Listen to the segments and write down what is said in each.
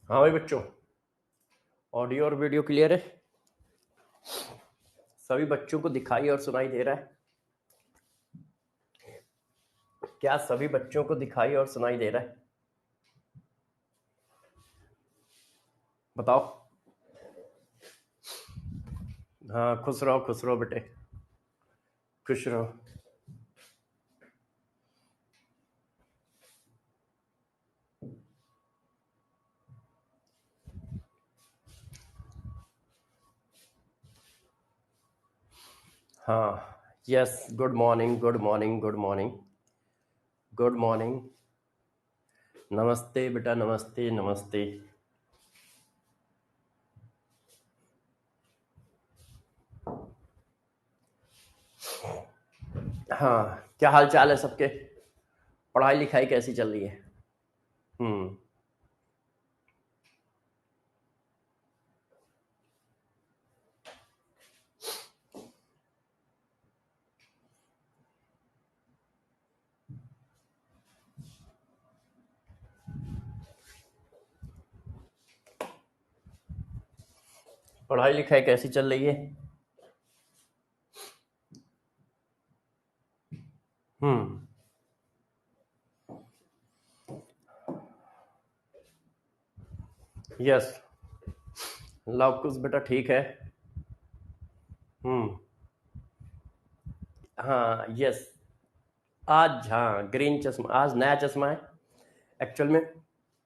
हाँ भाई बच्चों, ऑडियो और वीडियो क्लियर है? सभी बच्चों को दिखाई और सुनाई दे रहा है? क्या सभी बच्चों को दिखाई और सुनाई दे रहा है? बताओ। हाँ, खुश रहो बेटे, खुश रहो। हाँ, yes, good morning, good morning, good morning, good morning. नमस्ते बेटा, नमस्ते नमस्ते। हाँ, क्या हाल चाल है सबके? पढ़ाई लिखाई कैसी चल रही है? हम्म। पढ़ाई लिखाई कैसी चल रही है? हम्म। यस, लव कुछ बेटा ठीक है। हम्म। हाँ, यस। आज हाँ, ग्रीन चश्मा, आज नया चश्मा है। एक्चुअल में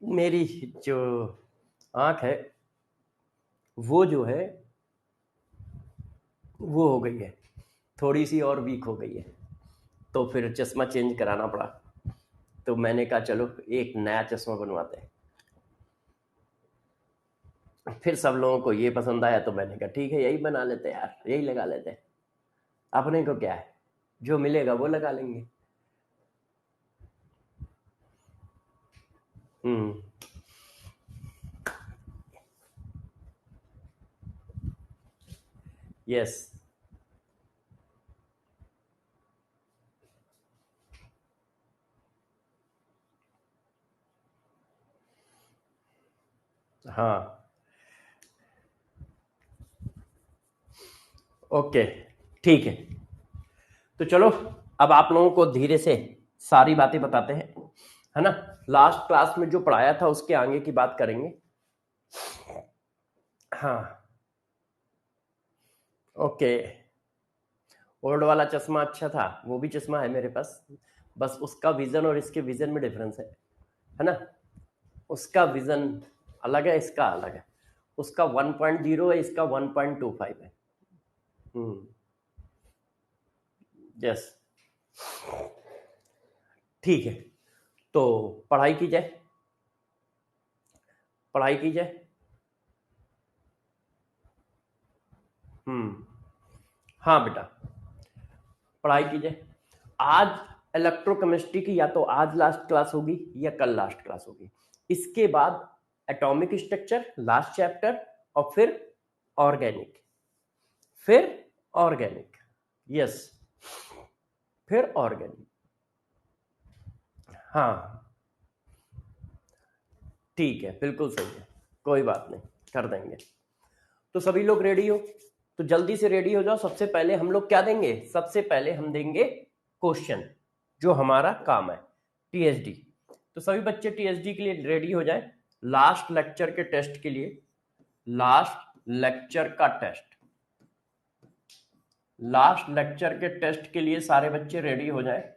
मेरी जो आँख है वो जो है वो हो गई है, थोड़ी सी और वीक हो गई है, तो फिर चश्मा चेंज कराना पड़ा। तो मैंने कहा चलो एक नया चश्मा बनवाते हैं। फिर सब लोगों को ये पसंद आया तो मैंने कहा ठीक है, यही बना लेते हैं यार, यही लगा लेते हैं। अपने को क्या है, जो मिलेगा वो लगा लेंगे। हम्म। यस। हाँ, ओके, ठीक है। तो चलो, अब आप लोगों को धीरे से सारी बातें बताते हैं, है ना। लास्ट क्लास में जो पढ़ाया था उसके आगे की बात करेंगे। हाँ, ओके। ओल्ड वाला चश्मा अच्छा था, वो भी चश्मा है मेरे पास, बस उसका विजन और इसके विजन में डिफरेंस है ना। उसका विजन अलग है, इसका अलग है। उसका 1.0 है, इसका 1.25 है। हम्म। यस, ठीक है। तो पढ़ाई की जाए, पढ़ाई की जाए। हम्म। हाँ बेटा, पढ़ाई की जाए। आज इलेक्ट्रोकेमिस्ट्री की या तो आज लास्ट क्लास होगी या कल लास्ट क्लास होगी। इसके बाद एटॉमिक स्ट्रक्चर लास्ट चैप्टर, और फिर ऑर्गेनिक, फिर ऑर्गेनिक। यस, फिर ऑर्गेनिक। हाँ, ठीक है, बिल्कुल सही है, कोई बात नहीं, कर देंगे। तो सभी लोग रेडी हो? तो जल्दी से रेडी हो जाओ। सबसे पहले हम लोग क्या देंगे? सबसे पहले हम देंगे क्वेश्चन, जो हमारा काम है, टीएसडी। तो सभी बच्चे टीएसडी के लिए रेडी हो जाए, लास्ट लेक्चर के टेस्ट के लिए। लास्ट लेक्चर का टेस्ट, लास्ट लेक्चर के टेस्ट के लिए सारे बच्चे रेडी हो जाए।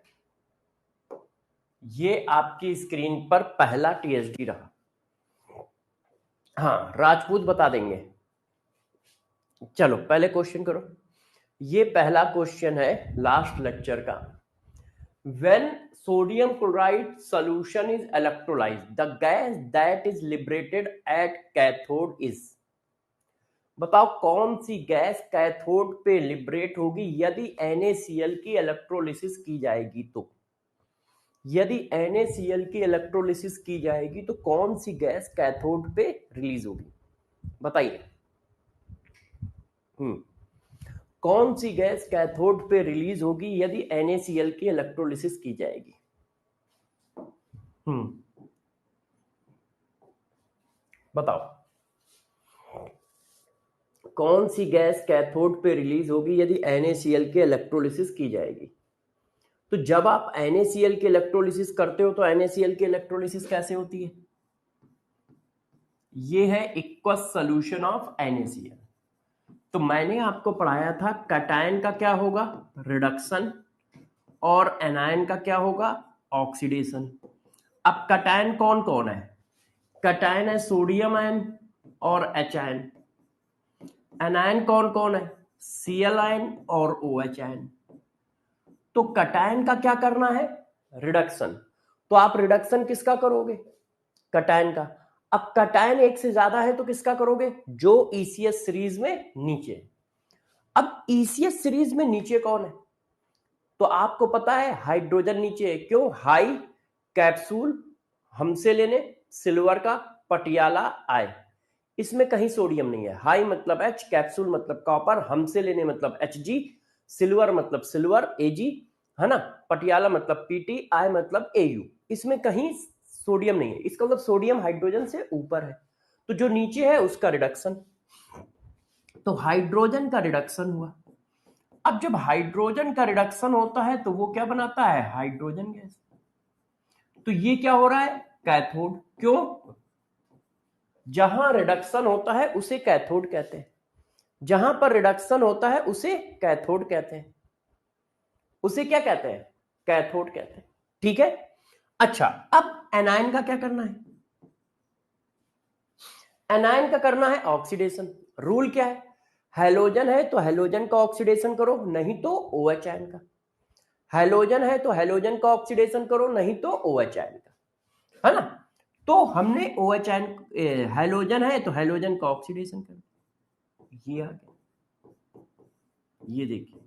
ये आपकी स्क्रीन पर पहला टीएसडी रहा। हाँ, राजपूत बता देंगे। चलो पहले क्वेश्चन करो। ये पहला क्वेश्चन है लास्ट लेक्चर का। When sodium chloride solution is electrolyzed, the gas that is liberated at cathode is। बताओ कौन सी गैस कैथोड पे लिबरेट होगी यदि NaCl की इलेक्ट्रोलिसिस की जाएगी तो। यदि NaCl की इलेक्ट्रोलिसिस की जाएगी तो कौन सी गैस कैथोड पे रिलीज होगी? बताइए। कौन सी गैस कैथोड पे रिलीज होगी यदि NaCl की इलेक्ट्रोलिसिस की जाएगी? बताओ कौन सी गैस कैथोड पे रिलीज होगी यदि NaCl की इलेक्ट्रोलिसिस की जाएगी? तो जब आप NaCl की इलेक्ट्रोलिसिस करते हो तो NaCl की इलेक्ट्रोलिसिस कैसे होती है? ये है इक्वस सॉल्यूशन ऑफ NaCl। तो मैंने आपको पढ़ाया था कैटायन का क्या होगा, रिडक्शन, और एनायन का क्या होगा, ऑक्सीडेशन। अब कैटायन कौन कौन है? कैटायन है सोडियम आयन और H आयन। एनायन कौन कौन है? Cl आयन और OH आयन। तो कैटायन का क्या करना है? रिडक्शन। तो आप रिडक्शन किसका करोगे? कैटायन का। अब कैटायन एक से ज्यादा है तो किसका करोगे? जो ECS सीरीज में नीचे। अब ECS सीरीज में नीचे कौन है? तो आपको पता है हाइड्रोजन नीचे है। क्यों? हाई कैप्सूल हमसे लेने सिल्वर का पटियाला आए, इसमें कहीं सोडियम नहीं है। हाई मतलब H, कैप्सूल मतलब कॉपर, हमसे लेने मतलब Hg, सिल्वर मतलब सिल्वर Ag, है ना, पटियाला मतलब Pt, आई मतलब Au। इसमें कहीं सोडियम नहीं है, इसका मतलब सोडियम हाइड्रोजन से ऊपर है, तो जो नीचे है उसका रिडक्शन। तो हाइड्रोजन का रिडक्शन हुआ। अब जब हाइड्रोजन का रिडक्शन होता है तो वो क्या बनाता है? Hydrogen gas. तो ये क्या हो रहा है? कैथोड। क्यों? जहां रिडक्शन होता है उसे कैथोड कहते हैं, जहां पर रिडक्शन होता है उसे कैथोड कहते हैं। उसे क्या कहते हैं? कैथोड कहते हैं। ठीक है। अच्छा, अब एनायन का क्या करना है? एनायन का करना है ऑक्सीडेशन। रूल क्या है? हैलोजन है तो हैलोजन का ऑक्सीडेशन करो, नहीं तो OH आयन का। हैलोजन है तो हैलोजन का ऑक्सीडेशन करो, नहीं तो OH आयन का, है ना। तो हमने OH आयन, हैलोजन है तो हैलोजन का ऑक्सीडेशन करो। ये आ गया, ये देखिए।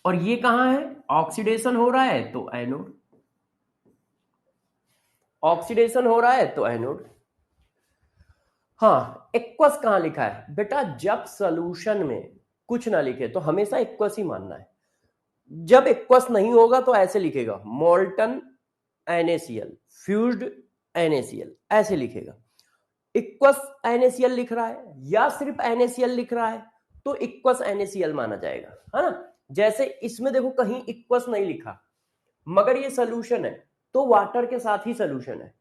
और ये कहां है? ऑक्सीडेशन हो रहा है तो एनोड, ऑक्सीडेशन हो रहा है तो एनोड। हाँ, एक्वस कहां लिखा है बेटा? जब सॉल्यूशन में कुछ ना लिखे तो हमेशा एक्वस ही मानना है। जब एक्वस नहीं होगा तो ऐसे लिखेगा, मोल्टन NaCl, फ्यूज्ड NaCl, ऐसे लिखेगा। इक्वस NaCl लिख रहा है या सिर्फ NaCl लिख रहा है तो इक्वस NaCl माना जाएगा, है ना। जैसे इसमें देखो कहीं इक्वस नहीं लिखा, मगर ये सोल्यूशन है तो वाटर के साथ ही सोल्यूशन है।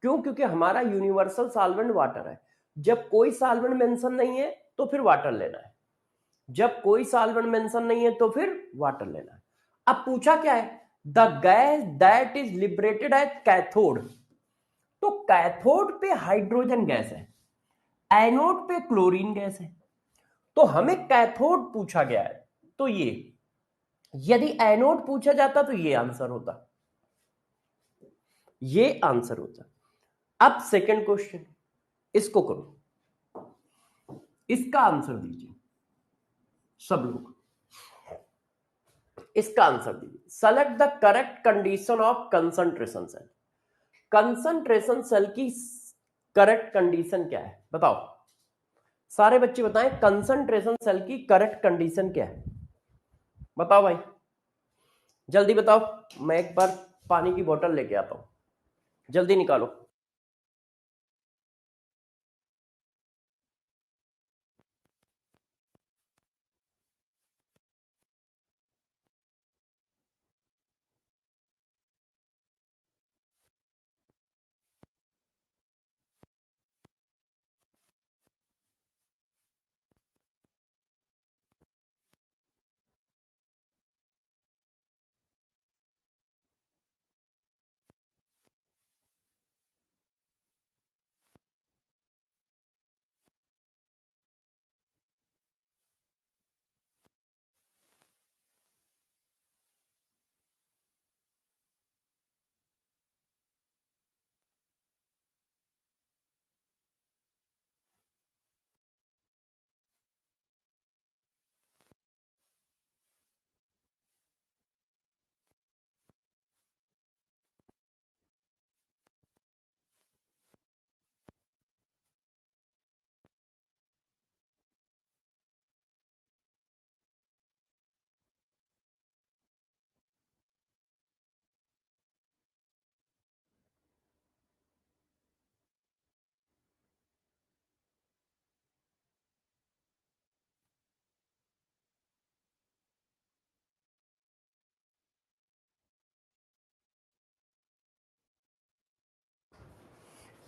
क्यों? क्योंकि हमारा यूनिवर्सल सॉल्वेंट वाटर है। जब कोई सॉल्वेंट मेंशन नहीं है तो फिर वाटर लेना है, जब कोई सॉल्वेंट मेंशन नहीं है तो फिर वाटर लेना है। अब पूछा क्या है? The gas that is liberated at cathode. तो कैथोड पे हाइड्रोजन गैस है, एनोड पे क्लोरीन गैस है। तो हमें कैथोड पूछा गया है, तो ये, यदि एनोड पूछा जाता तो ये आंसर होता, ये आंसर होता। अब सेकंड क्वेश्चन, इसको करो, इसका आंसर दीजिए सब लोग, इसका आंसर दीजिए। Select the correct condition of concentration cell. Concentration cell की करेक्ट कंडीशन क्या है बताओ? सारे बच्चे बताएं, कंसंट्रेशन सेल की करेक्ट कंडीशन क्या है? बताओ भाई, जल्दी बताओ। मैं एक बार पानी की बोतल लेके आता हूं, जल्दी निकालो।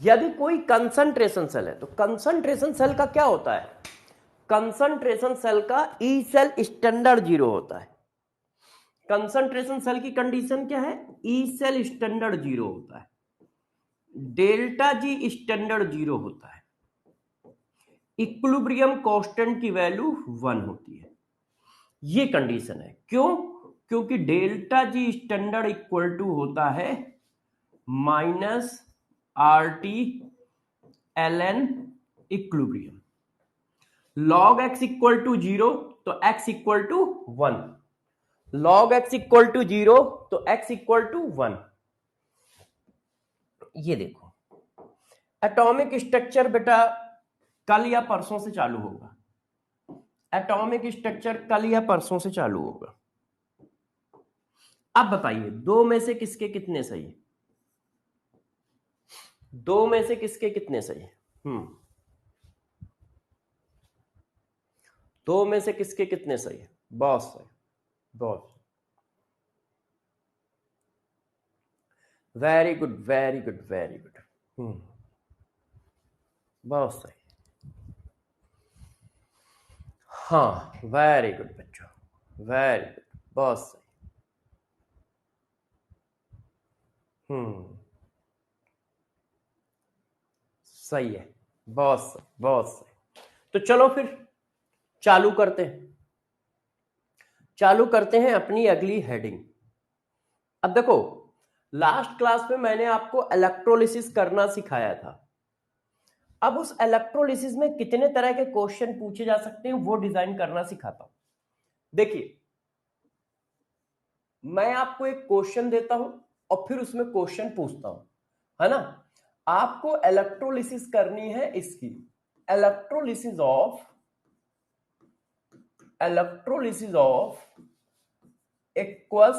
यदि कोई कंसंट्रेशन सेल है तो कंसंट्रेशन सेल का क्या होता है, कंसंट्रेशन सेल का ई सेल स्टैंडर्ड 0 होता है। कंसंट्रेशन सेल की कंडीशन क्या है, ई सेल स्टैंडर्ड 0 होता है, डेल्टा जी स्टैंडर्ड 0 होता है, इक्विलिब्रियम कांस्टेंट की वैल्यू 1 होती है। ये कंडीशन है। क्यों? क्योंकि delta G standard equal to होता है minus R T L N equilibrium. Log X equal to 0 तो X equal to 1, log X equal to 0 तो एक्स इक्वल टू 1। ये देखो एटॉमिक स्ट्रक्चर बेटा कल या परसों से चालू होगा, एटॉमिक स्ट्रक्चर कल या परसों से चालू होगा। अब बताइए दो में से किसके कितने सही है, दो में से किसके कितने सही है? दो में से किसके कितने सही है? बहुत सही, बहुत very good very good very good, बहुत सही। हाँ वेरी गुड बच्चों, वेरी गुड, बहुत सही। सही है, बहुत सही, बहुत सही। तो चलो फिर चालू करते हैं, चालू करते हैं अपनी अगली हेडिंग। अब देखो लास्ट क्लास में मैंने आपको इलेक्ट्रोलिसिस करना सिखाया था। अब उस इलेक्ट्रोलिसिस में कितने तरह के क्वेश्चन पूछे जा सकते हैं वो डिजाइन करना सिखाता हूं। देखिए मैं आपको एक क्वेश्चन देता हूं और फिर उसमें क्वेश्चन पूछता हूं, है ना। आपको इलेक्ट्रोलिसिस करनी है इसकी, electrolysis of aqueous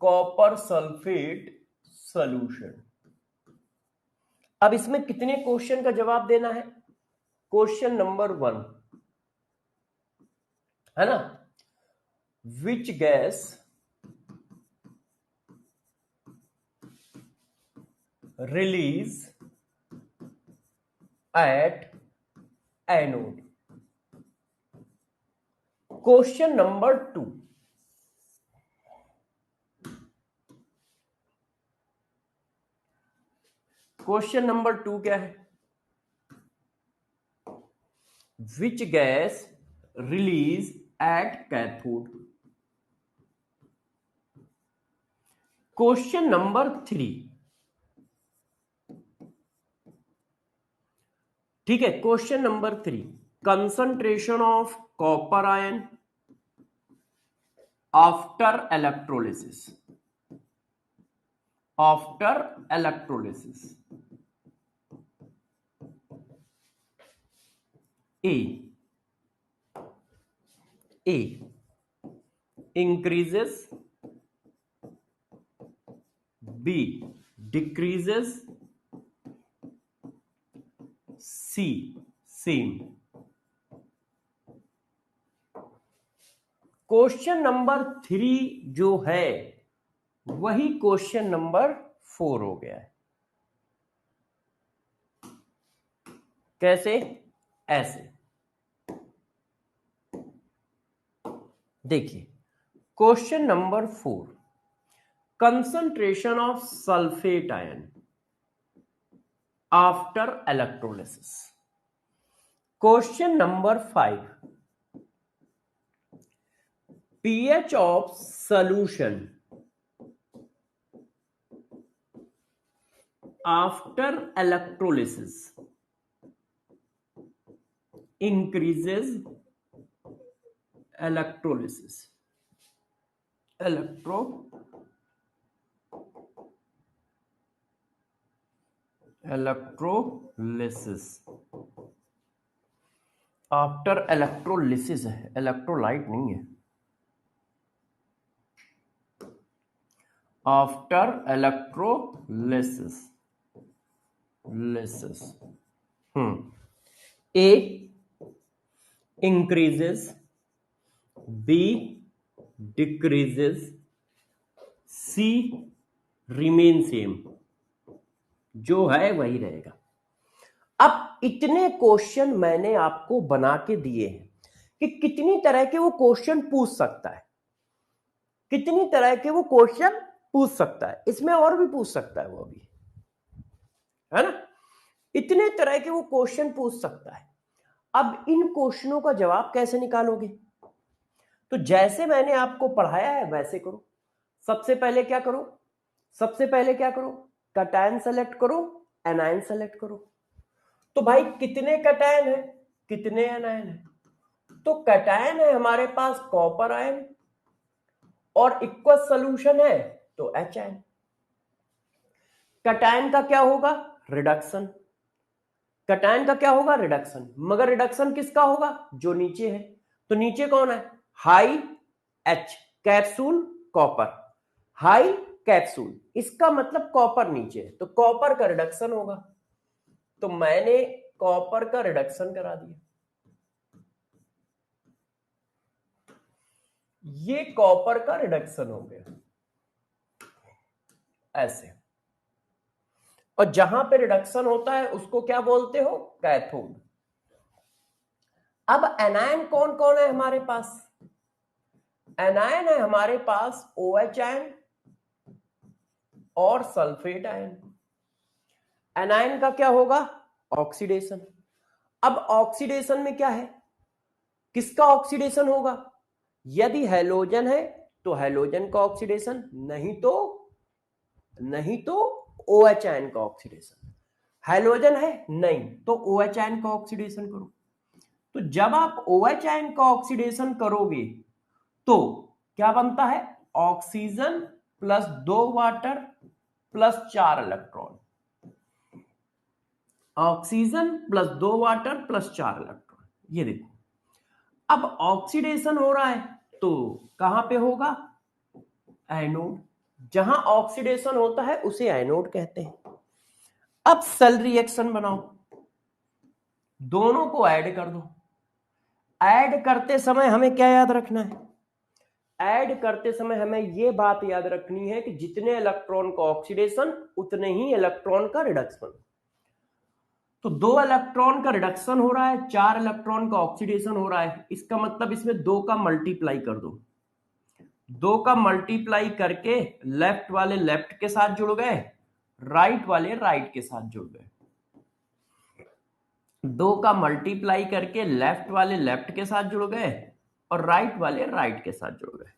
copper sulphate solution. अब इसमें कितने क्वेश्चन का जवाब देना है? क्वेश्चन नंबर 1 है ना, विच gas release at anode. Question number 2, question number 2 क्या है, विच gas release at cathode. Question number 3, ठीक है, question number 3, concentration of copper ion after electrolysis, after electrolysis. A increases, B decreases, C same। Question number 3 जो है वही question number 4 हो गया है। कैसे? ऐसे देखिए, question number 4, concentration of sulphate ion after electrolysis. Question number 5, pH of solution after electrolysis increases electrolysis, electrolysis after electrolysis है, इलेक्ट्रोलाइट नहीं है, after electrolysis A increases, B decreases, C remain same। जो है वही रहेगा। अब इतने क्वेश्चन मैंने आपको बना के दिए हैं कि कितनी तरह के वो क्वेश्चन पूछ सकता है, कितनी तरह के वो क्वेश्चन पूछ सकता है, इसमें और भी पूछ सकता है वो अभी, है ना। इतने तरह के वो क्वेश्चन पूछ सकता है। अब इन क्वेश्चनों का जवाब कैसे निकालोगे? तो जैसे मैंने आपको पढ़ाया है वैसे करो। सबसे पहले क्या करो, सबसे पहले क्या करो, कैटायन सेलेक्ट करो, एनायन सेलेक्ट करो। तो भाई कितने कैटायन है, कितने एनायन है? तो कैटायन है हमारे पास कॉपर आयन, और इक्वस सोल्यूशन है तो एच आयन। कैटायन का क्या होगा, रिडक्शन। कैटायन का क्या होगा, रिडक्शन। मगर रिडक्शन किसका होगा, जो नीचे है। तो नीचे कौन है, high H, capsule copper, high capsule, इसका मतलब कॉपर नीचे है, तो कॉपर का रिडक्शन होगा। तो मैंने कॉपर का रिडक्शन करा दिया, ये कॉपर का रिडक्शन हो गया ऐसे। और जहां पे रिडक्शन होता है उसको क्या बोलते हो, कैथोड। अब एनायन कौन कौन है हमारे पास, एनायन है हमारे पास OH आयन और सल्फेट आयन। एनायन का क्या होगा, ऑक्सीडेशन। अब ऑक्सीडेशन में क्या है, किसका ऑक्सीडेशन होगा, यदि हैलोजन है तो हैलोजन का ऑक्सीडेशन, नहीं तो OH आयन का ऑक्सीडेशन। हैलोजन है नहीं तो OH आयन का ऑक्सीडेशन करो। तो जब आप OH आयन का ऑक्सीडेशन करोगे तो क्या बनता है, oxygen plus 2 water plus 4 electron, oxygen plus 2 water plus 4 electron. ये देखो, अब ऑक्सीडेशन हो रहा है तो कहां पे होगा, एनोड। जहां ऑक्सीडेशन होता है उसे एनोड कहते हैं। अब सेल रिएक्शन बनाओ, दोनों को ऐड कर दो। ऐड करते समय हमें क्या याद रखना है, ऐड करते समय हमें यह बात याद रखनी है कि जितने इलेक्ट्रॉन का ऑक्सीडेशन उतने ही इलेक्ट्रॉन का रिडक्शन। तो 2 इलेक्ट्रॉन का रिडक्शन हो रहा है, 4 इलेक्ट्रॉन का ऑक्सीडेशन हो रहा है, इसका मतलब इसमें 2 का मल्टीप्लाई कर दो। 2 का मल्टीप्लाई करके लेफ्ट वाले लेफ्ट के साथ जुड़ गए, राइट वाले राइट के साथ जुड़ गए। 2 का मल्टीप्लाई करके लेफ्ट वाले लेफ्ट के साथ जुड़ गए और राइट वाले राइट के साथ जुड़ गए।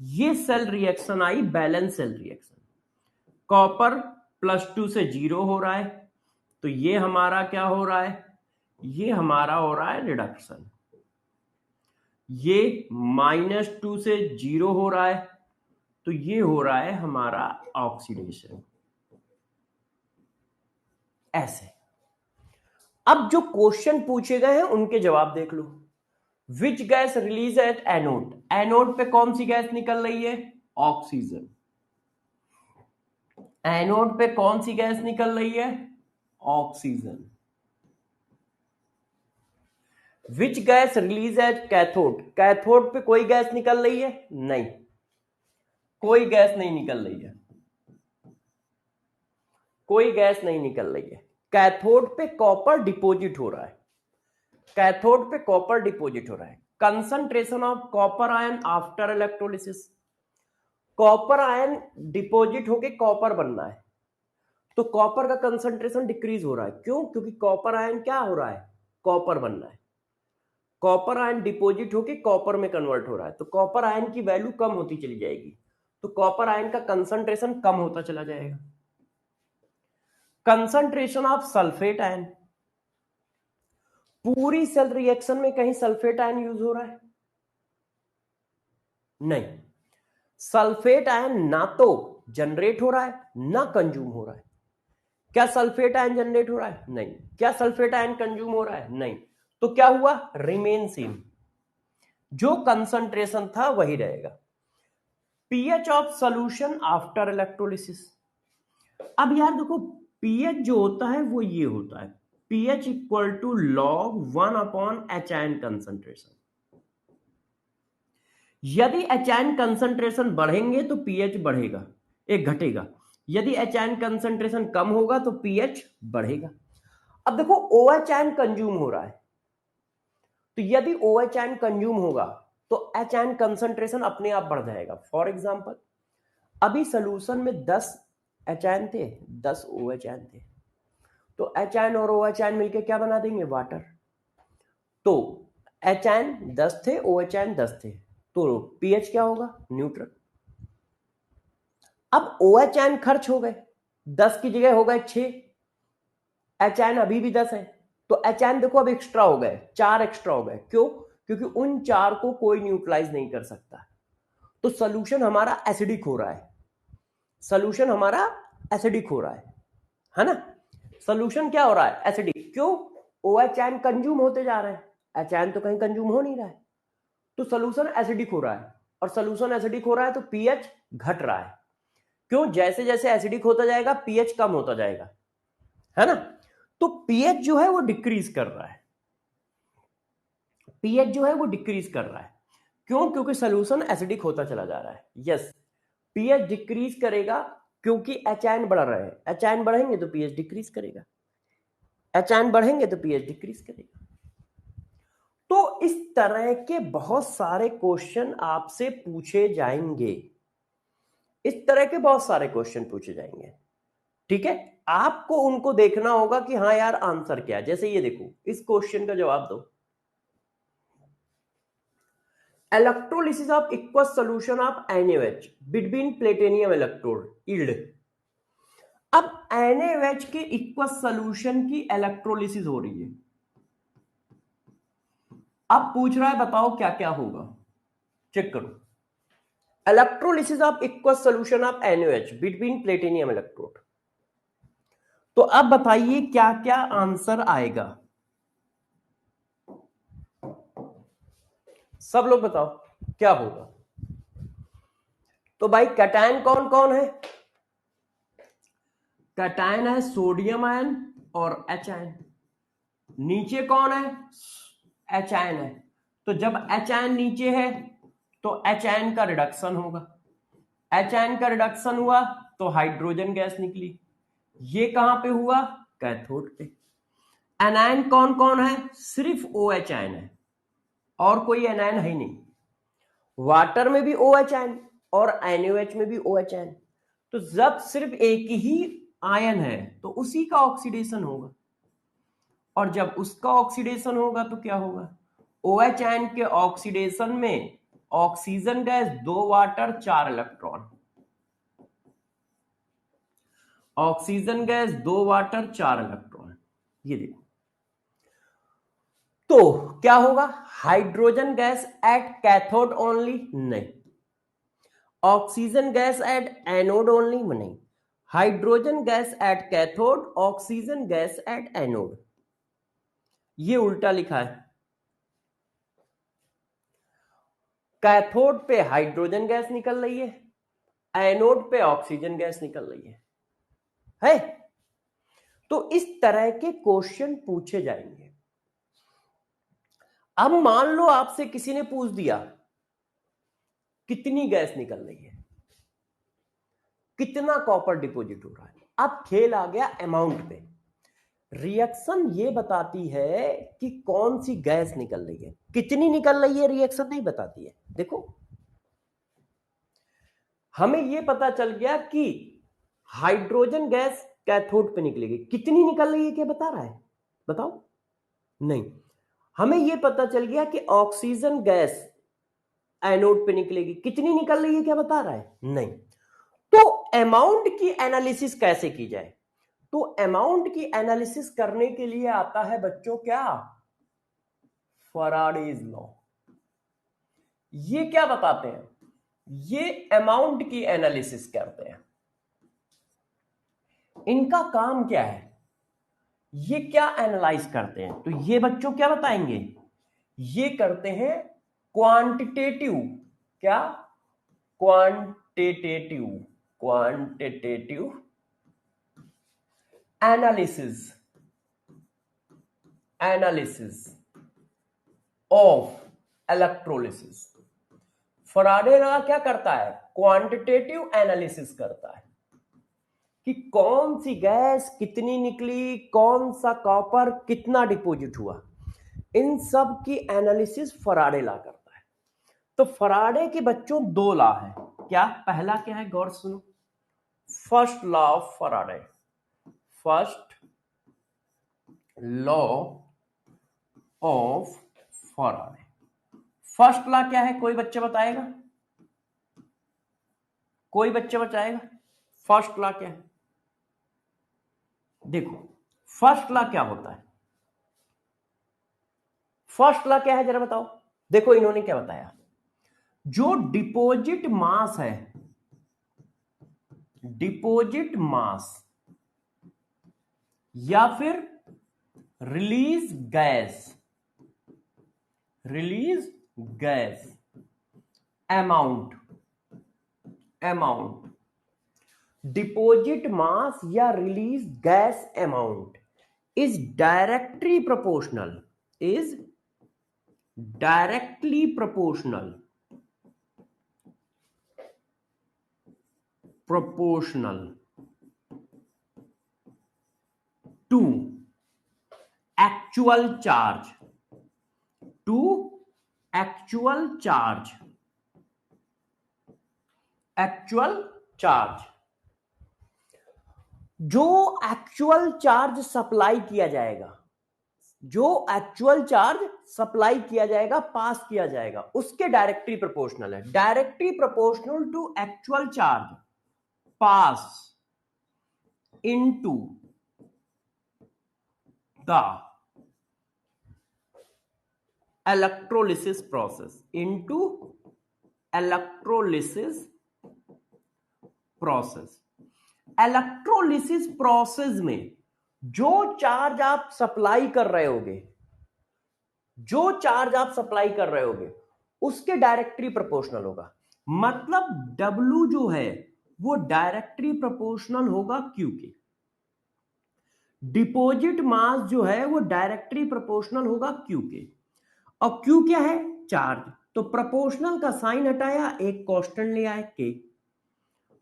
ये सेल रिएक्शन आई बैलेंस सेल रिएक्शन। कॉपर +2 से 0 हो रहा है, तो ये हमारा क्या हो रहा है, ये हमारा हो रहा है रिडक्शन। ये -2 से 0 हो रहा है, तो ये हो रहा है हमारा ऑक्सीडेशन। ऐसे अब जो क्वेश्चन पूछे गए हैं उनके जवाब देख लो। Which gas release at anode, anode पे कौन सी गैस निकल रही है, ऑक्सीजन। एनोड पे कौन सी गैस निकल रही है, oxygen. Which gas release at cathode, cathode पे कोई गैस निकल रही है, नहीं, कोई गैस नहीं निकल रही है, कोई गैस नहीं निकल रही है। कैथोड पे कॉपर डिपॉजिट हो रहा है, कैथोड पे कॉपर डिपॉजिट हो रहा है। Concentration of copper ion after electrolysis, copper ion deposit होके कॉपर बनना है, तो कॉपर का कंसंट्रेशन डिक्रीज हो रहा है। क्यों, क्योंकि कॉपर आयन क्या हो रहा है, कॉपर बनना है। कॉपर आयन डिपॉजिट होके कॉपर में कन्वर्ट हो रहा है, तो कॉपर आयन की वैल्यू कम होती चली जाएगी, तो कॉपर आयन का कंसंट्रेशन कम होता चला जाएगा। कंसंट्रेशन ऑफ सल्फेट आयन, पूरी सेल रिएक्शन में कहीं सल्फेट आयन यूज हो रहा है, नहीं। सल्फेट आयन ना तो जनरेट हो रहा है ना कंज्यूम हो रहा है। क्या सल्फेट आयन जनरेट हो रहा है, नहीं। क्या सल्फेट आयन कंज्यूम हो रहा है, नहीं। तो क्या हुआ, रिमेन सेम, जो कंसंट्रेशन था वही रहेगा। PH of solution after electrolysis, अब यार देखो पीएच जो होता है वो ये होता है, pH equal to log 1/H ion concentration. यदि H आयन कंसंट्रेशन बढ़ेंगे तो pH बढ़ेगा, एक घटेगा। यदि HN कंसंट्रेशन कम होगा तो pH बढ़ेगा। अब देखो OHN कंज्यूम हो रहा है, तो यदि OHN कंज्यूम होगा तो HN कंसंट्रेशन अपने आप बढ़ जाएगा। फॉर एग्जांपल अभी सोल्यूशन में 10 HN थे, 10 OHN थे, तो HN और OHN मिलके क्या बना देंगे? वाटर। तो HN 10 थे, OHN 10 थे, तो pH क्या होगा? न्यूट्रल। अब OHN खर्च हो गए, 10 की जगह हो गए 6, HN अभी भी 10 है, तो HN देखो अब एक्स्ट्रा हो गए, 4 एक्स्ट्रा हो गए। क्यों? क्योंकि उन 4 को कोई न्यूट्रलाइज नहीं कर सकता, तो सोल्यूशन हमारा एसिडिक हो रहा है। सोल्यूशन हमारा एसिडिक हो रहा है ना? सोल्यूशन क्या हो रहा है? एसिडिक। क्यों? OHN कंज्यूम होते जा रहे हैं, HN तो कहीं कंज्यूम हो नहीं रहा है, तो सोल्यूशन एसिडिक हो रहा है, और सोल्यूशन एसिडिक हो रहा है तो pH घट रहा है। क्यों? जैसे जैसे एसिडिक होता जाएगा pH कम होता जाएगा, है ना? तो pH जो है वो डिक्रीज कर रहा है, pH जो है वो डिक्रीज कर रहा है। क्यों? क्योंकि सोल्यूशन एसिडिक होता चला जा रहा है। यस, pH डिक्रीज करेगा क्योंकि HN बढ़ रहे हैं, HN बढ़ेंगे तो pH डिक्रीज करेगा, HN बढ़ेंगे तो pH डिक्रीज करेगा। तो इस तरह के बहुत सारे क्वेश्चन आपसे पूछे जाएंगे, इस तरह के बहुत सारे क्वेश्चन पूछे जाएंगे, ठीक है? आपको उनको देखना होगा कि हाँ यार आंसर क्या है। जैसे ये देखो, इस क्वेश्चन का जवाब दो, electrolysis of aqueous solution of NaOH between platinum electrode yield. अब NaOH के एक्वस सॉल्यूशन की इलेक्ट्रोलिसिस हो रही है, अब पूछ रहा है बताओ क्या क्या होगा। चेक करो, electrolysis of aqueous solution of NaOH between platinum electrode. तो अब बताइए क्या क्या आंसर आएगा, सब लोग बताओ क्या होगा। तो भाई कैटायन कौन कौन है? कैटायन है सोडियम आयन और H आयन। नीचे कौन है? H आयन है, तो जब H आयन नीचे है तो H आयन का रिडक्शन होगा, H आयन का रिडक्शन हुआ तो हाइड्रोजन गैस निकली। ये कहां पे हुआ? कैथोड पे। एनायन कौन कौन है? सिर्फ OH आयन है, और कोई एनायन है ही नहीं। वाटर में भी OH आयन और NaOH में भी OH आयन, तो जब सिर्फ एक ही आयन है तो उसी का ऑक्सीडेशन होगा, और जब उसका ऑक्सीडेशन होगा तो क्या होगा? OH आयन के ऑक्सीडेशन में oxygen gas 2 water 4 electron, oxygen gas 2 water 4 electron. ये देखो, तो क्या होगा? Hydrogen gas at cathode only? नहीं। Oxygen gas at anode only? नहीं। Hydrogen gas at cathode, oxygen gas at anode. ये उल्टा लिखा है, कैथोड पे हाइड्रोजन गैस निकल रही है, एनोड पे ऑक्सीजन गैस निकल रही है? तो इस तरह के क्वेश्चन पूछे जाएंगे। अब मान लो आपसे किसी ने पूछ दिया कितनी गैस निकल रही है, कितना कॉपर डिपॉजिट हो रहा है, अब खेल आ गया अमाउंट पे। रिएक्शन ये बताती है कि कौन सी गैस निकल रही है, कितनी निकल रही है रिएक्शन नहीं बताती है। देखो हमें ये पता चल गया कि हाइड्रोजन गैस कैथोड पे निकलेगी, कितनी निकल रही है क्या बता रहा है? बताओ। नहीं, हमें ये पता चल गया कि ऑक्सीजन गैस एनोड पे निकलेगी, कितनी निकल रही है क्या बता रहा है? नहीं। तो अमाउंट की एनालिसिस कैसे की जाए? तो अमाउंट की एनालिसिस करने के लिए आता है बच्चों क्या? Faraday's law. ये क्या बताते हैं? ये अमाउंट की एनालिसिस करते हैं। इनका काम क्या है? ये क्या एनालाइज करते हैं? तो ये बच्चों क्या बताएंगे? ये करते हैं क्वांटिटेटिव, क्या? Quantitative, quantitative analysis, analysis of electrolysis. Faraday law क्या करता है? क्वांटिटेटिव एनालिसिस करता है। कि कौन सी गैस कितनी निकली, कौन सा कॉपर कितना डिपॉजिट हुआ, इन सब की एनालिसिस फराडे लॉ करता है। तो फराडे के बच्चों दो लॉ है। क्या पहला क्या है, गौर सुनो, first law of Faraday, first law of Faraday. First law क्या है, कोई बच्चा बताएगा, कोई बच्चा बताएगा फर्स्ट लॉ क्या है? देखो फर्स्ट लॉ क्या होता है, फर्स्ट लॉ क्या है जरा बताओ। देखो इन्होंने क्या बताया, जो डिपॉजिट मास है, डिपॉजिट मास या फिर release gas, release gas amount, amount deposit mass या release gas amount is directly proportional, is directly proportional, proportional to actual charge, to actual charge, actual charge। जो एक्चुअल चार्ज सप्लाई किया जाएगा, जो actual charge supply किया जाएगा, पास किया जाएगा, उसके डायरेक्टली प्रोपोर्शनल है, directly proportional to actual charge pass into the electrolysis process, into electrolysis process। Electrolysis process में जो चार्ज आप सप्लाई कर रहे होगे, जो चार्ज आप सप्लाई कर रहे होगे उसके डायरेक्टली प्रोपोर्शनल होगा। मतलब W जो है वो डायरेक्टली प्रोपोर्शनल होगा Q के, डिपॉजिट मास जो है वो डायरेक्टली प्रोपोर्शनल होगा Q के, और Q क्या है, चार्ज। तो प्रोपोर्शनल का साइन हटाया, एक कांस्टेंट ले आए K,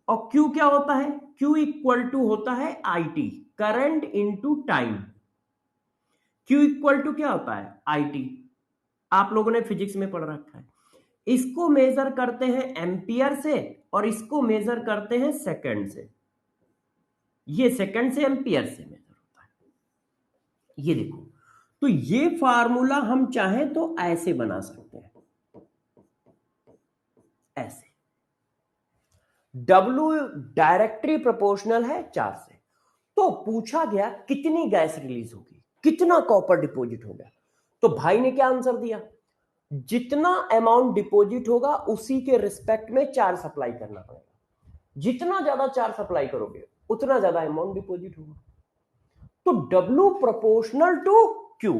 और Q क्या होता है, Q इक्वल टू होता है IT, current into time. Q equal to क्या होता है, IT, आप लोगों ने फिजिक्स में पढ़ रखा है। इसको मेजर करते हैं एम्पियर से और इसको मेजर करते हैं सेकंड से, ये सेकंड से एम्पियर से मेजर होता है, ये देखो। तो ये फार्मूला हम चाहें तो ऐसे बना सकते हैं, ऐसे W डायरेक्टली प्रोपोर्शनल है 4 से। तो पूछा गया कितनी गैस रिलीज होगी, कितना कॉपर डिपॉजिट हो गया, तो भाई ने क्या आंसर दिया, जितना अमाउंट डिपॉजिट होगा उसी के रिस्पेक्ट में 4 सप्लाई करना पड़ेगा, जितना ज्यादा 4 सप्लाई करोगे उतना ज्यादा अमाउंट डिपॉजिट होगा। तो W प्रोपोर्शनल टू Q,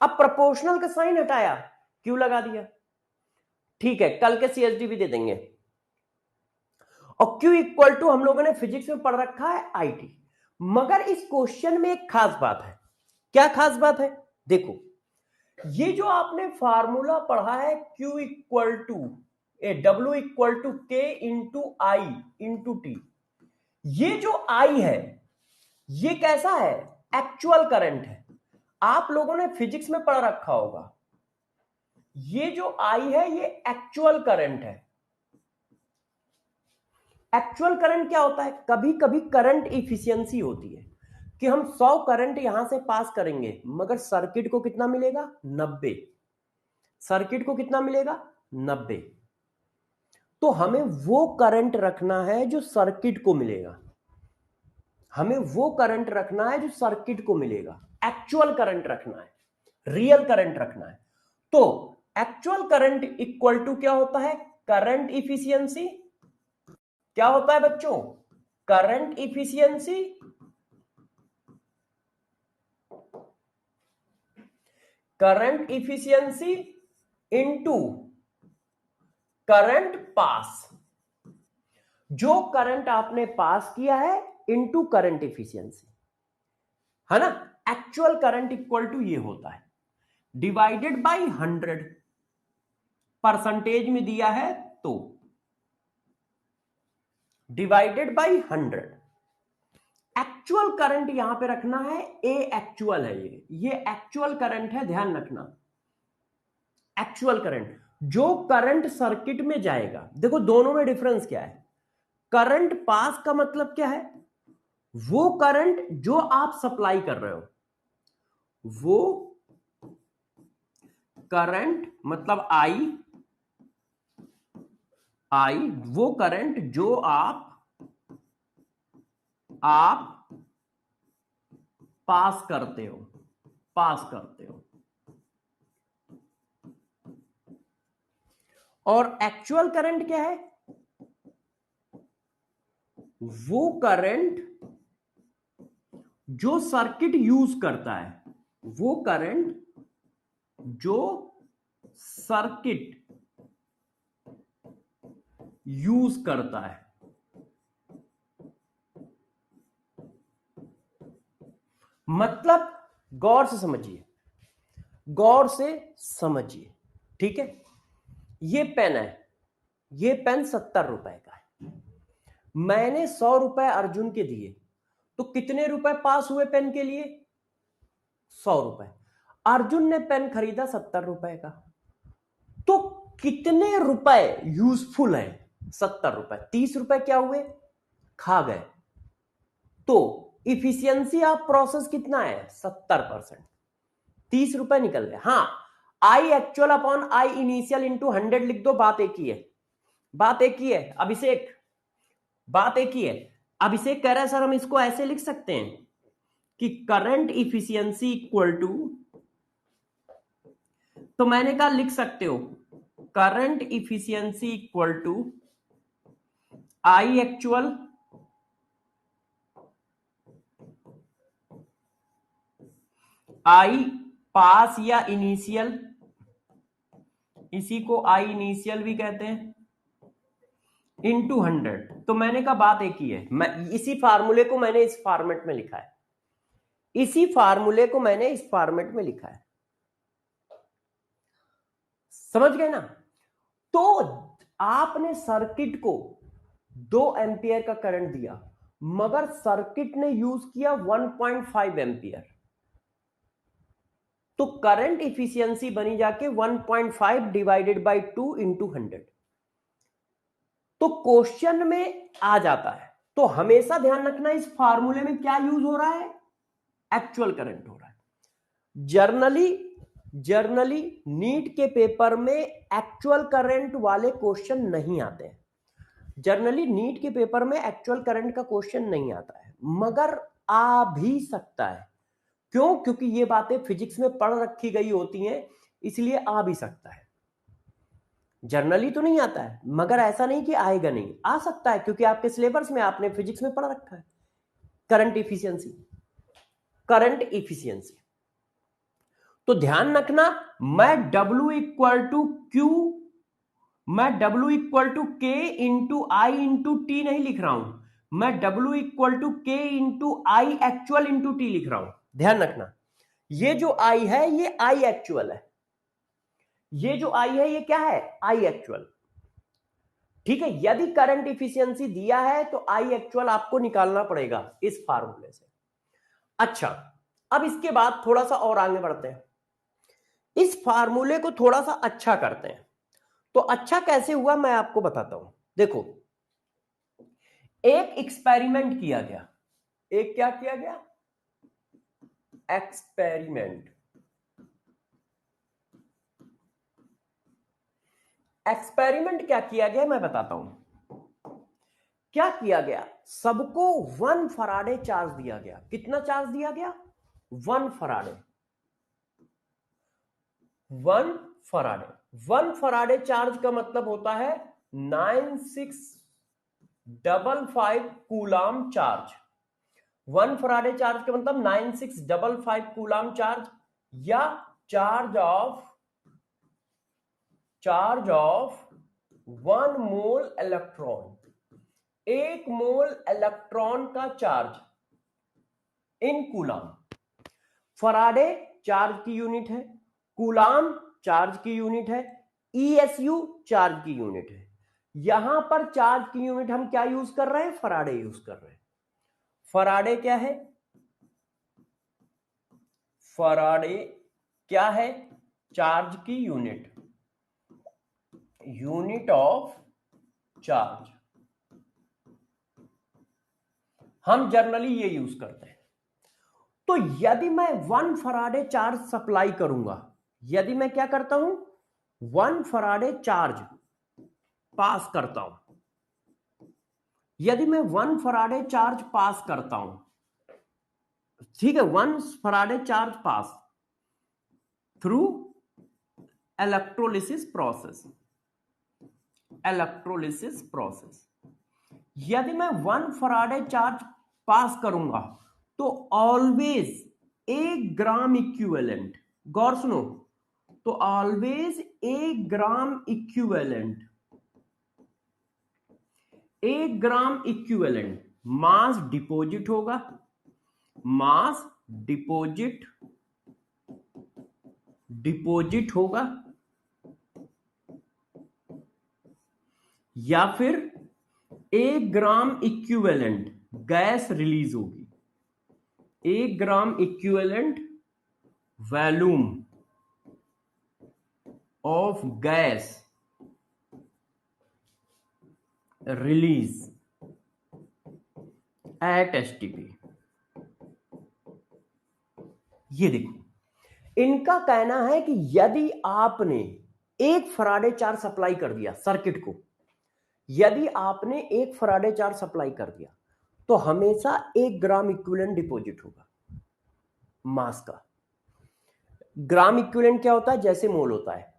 अब प्रोपोर्शनल का साइन हटाया, Q लगा दिया, ठीक है, कल के CSD भी दे देंगे। और Q इक्वल टू हम लोगों ने फिजिक्स में पढ़ रखा है IT। मगर इस क्वेश्चन में एक खास बात है, क्या खास बात है, देखो ये जो आपने फार्मूला पढ़ा है Q equal to W equal to K into I into T, ये जो I है ये कैसा है, एक्चुअल करंट है। आप लोगों ने फिजिक्स में पढ़ रखा होगा, ये जो I है ये एक्चुअल करंट है। एक्चुअल करंट क्या होता है, कभी कभी करंट इफिशियंसी होती है कि हम 100 करंट यहां से पास करेंगे मगर सर्किट को कितना मिलेगा, 90, सर्किट को कितना मिलेगा, 90। तो हमें वो करंट रखना है जो सर्किट को मिलेगा, हमें वो करंट रखना है जो सर्किट को मिलेगा, एक्चुअल करंट रखना है, रियल करंट रखना है। तो एक्चुअल करंट इक्वल टू क्या होता है, करंट इफिशियंसी, क्या होता है बच्चों, current efficiency current efficiency into current pass, जो करंट आपने पास किया है इनटू करंट इफिशियंसी, है ना। एक्चुअल करंट इक्वल टू ये होता है डिवाइडेड बाय 100, परसेंटेज में दिया है तो डिवाइडेड बाय 100। एक्चुअल करंट यहां पे रखना है, ए एक्चुअल है, ये एक्चुअल करंट है, ध्यान रखना। एक्चुअल करंट, जो करंट सर्किट में जाएगा, देखो दोनों में डिफरेंस क्या है। करंट पास का मतलब क्या है, वो करंट जो आप सप्लाई कर रहे हो, वो करंट मतलब आई वो करंट जो आप पास करते हो, और एक्चुअल करंट क्या है, वो करंट जो सर्किट यूज करता है, वो करंट जो सर्किट यूज करता है। मतलब गौर से समझिए, ठीक है। ये पेन है, ये पेन 70 रुपए का है, मैंने 100 रुपए अर्जुन के दिए, तो कितने रुपए पास हुए पेन के लिए, 100 रुपए। अर्जुन ने पेन खरीदा 70 रुपए का, तो कितने रुपए यूजफुल है, 70 रुपए, 30 रुपए क्या हुए, खा गए। तो इफिशियंसी ऑफ प्रोसेस कितना है, 70%, 30 रुपए निकल गए। हाँ, I actual upon I initial into 100 लिख दो, बात एक ही है। अभिषेक, बात एक ही है। अभिषेक कह रहा है सर हम इसको ऐसे लिख सकते हैं कि करंट इफिशियंसी इक्वल टू, तो मैंने कहा लिख सकते हो current efficiency equal to I actual I pass या इनिशियल, इसी को आई इनिशियल भी कहते हैं, इनटू 100। तो मैंने कहा बात एक ही है, मैं इसी फार्मूले को मैंने इस फॉर्मेट में लिखा है, समझ गए ना। तो आपने सर्किट को 2 एंपियर का करंट दिया, मगर सर्किट ने यूज किया 1.5 एंपियर, तो करंट इफिशियंसी बनी जाके 1.5 डिवाइडेड बाई 2 इंटू 100। तो क्वेश्चन में आ जाता है, तो हमेशा ध्यान रखना इस फार्मूले में क्या यूज हो रहा है, एक्चुअल करंट हो रहा है। जर्नली नीट के पेपर में एक्चुअल करंट वाले क्वेश्चन नहीं आते हैं, मगर आ भी सकता है। क्यों, क्योंकि ये बातें फिजिक्स में पढ़ रखी गई होती हैं, इसलिए आ भी सकता है। जर्नली तो नहीं आता है, मगर ऐसा नहीं कि आएगा नहीं, आ सकता है, क्योंकि आपके सिलेबस में आपने फिजिक्स में पढ़ रखा है करंट इफिशियंसी। तो ध्यान रखना, मैं W equal to K into I into T नहीं लिख रहा हूं, मैं W equal to K into I actual into T लिख रहा हूं। ध्यान रखना, ये जो I है ये आई एक्चुअल है, ये क्या है, आई एक्चुअल। ठीक है, यदि करंट इफिशियंसी दिया है तो आई एक्चुअल आपको निकालना पड़ेगा इस फार्मूले से। अच्छा, अब इसके बाद थोड़ा सा और आगे बढ़ते हैं, इस फार्मूले को थोड़ा सा अच्छा करते हैं। तो अच्छा कैसे हुआ मैं आपको बताता हूं। देखो, एक एक्सपेरिमेंट किया गया, एक क्या किया गया, एक्सपेरिमेंट क्या किया गया मैं बताता हूं। क्या किया गया, सबको 1 फराडे चार्ज दिया गया। कितना चार्ज दिया गया, 1 फराडे। 1 फराडे चार्ज का मतलब होता है 9655 कूलाम चार्ज। 1 फराडे चार्ज का मतलब 9655 कूलाम चार्ज, या charge of 1 mole electron, 1 mole electron का charge in coulomb. Faraday charge की यूनिट है, कूलाम चार्ज की यूनिट है, ESU चार्ज की यूनिट है। यहां पर चार्ज की यूनिट हम क्या यूज कर रहे हैं, फराडे यूज कर रहे हैं। फराडे क्या है? फराडे क्या है? चार्ज की यूनिट, यूनिट ऑफ चार्ज। हम जनरली ये यूज करते हैं। तो यदि मैं 1 फराडे चार्ज सप्लाई करूंगा, यदि मैं क्या करता हूं, 1 फराडे चार्ज पास करता हूं, यदि मैं 1 फराडे चार्ज पास करता हूं, ठीक है, 1 Faraday charge pass through electrolysis process, electrolysis process, यदि मैं 1 फराडे चार्ज पास करूंगा तो ऑलवेज 1 ग्राम इक्विवेलेंट, गौर सुनो, तो always 1 gram equivalent, 1 gram equivalent mass deposit होगा, मास डिपॉजिट होगा, या फिर 1 ग्राम इक्विवेलेंट गैस रिलीज होगी, 1 gram equivalent volume of gas release eight STP. ये देखो, इनका कहना है कि यदि आपने 1 फराडे चार्ज सप्लाई कर दिया सर्किट को, यदि आपने 1 फराडे चार्ज सप्लाई कर दिया तो हमेशा 1 ग्राम इक्विवेलेंट डिपॉजिट होगा मास का। ग्राम इक्विवेलेंट क्या होता है? जैसे मोल होता है,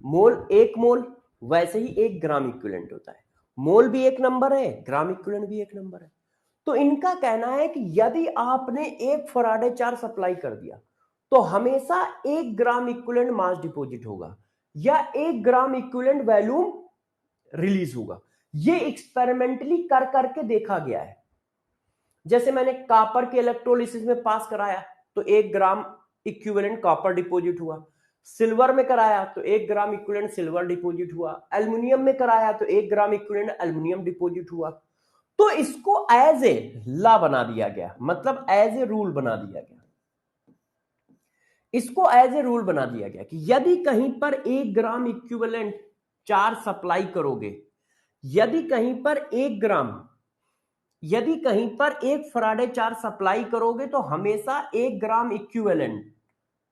मोल 1 मोल, वैसे ही 1 ग्राम इक्विवेलेंट होता है। मोल भी एक नंबर है, ग्राम इक्विवेलेंट भी एक नंबर है। तो इनका कहना है कि यदि आपने 1 फराडे चार्ज सप्लाई कर दिया तो हमेशा 1 ग्राम इक्विवेलेंट मास डिपॉजिट होगा या 1 ग्राम इक्विवेलेंट वॉल्यूम रिलीज होगा। ये एक्सपेरिमेंटली कर करके देखा गया है। जैसे मैंने कॉपर के इलेक्ट्रोलिसिस में पास कराया तो 1 ग्राम इक्विवेलेंट कॉपर डिपॉजिट हुआ, सिल्वर में कराया तो 1 ग्राम इक्विवेलेंट सिल्वर डिपॉजिट हुआ, एल्युमिनियम में कराया तो 1 ग्राम इक्विवेलेंट एल्युमिनियम डिपॉजिट हुआ। तो इसको एज ए लॉ बना दिया गया, मतलब एज ए रूल बना दिया गया, इसको एज ए रूल बना दिया गया कि यदि कहीं पर 1 ग्राम इक्विवेलेंट चार्ज सप्लाई करोगे, यदि कहीं पर 1 ग्राम, यदि कहीं पर 1 फराडे चार्ज सप्लाई करोगे तो हमेशा 1 ग्राम इक्विवेलेंट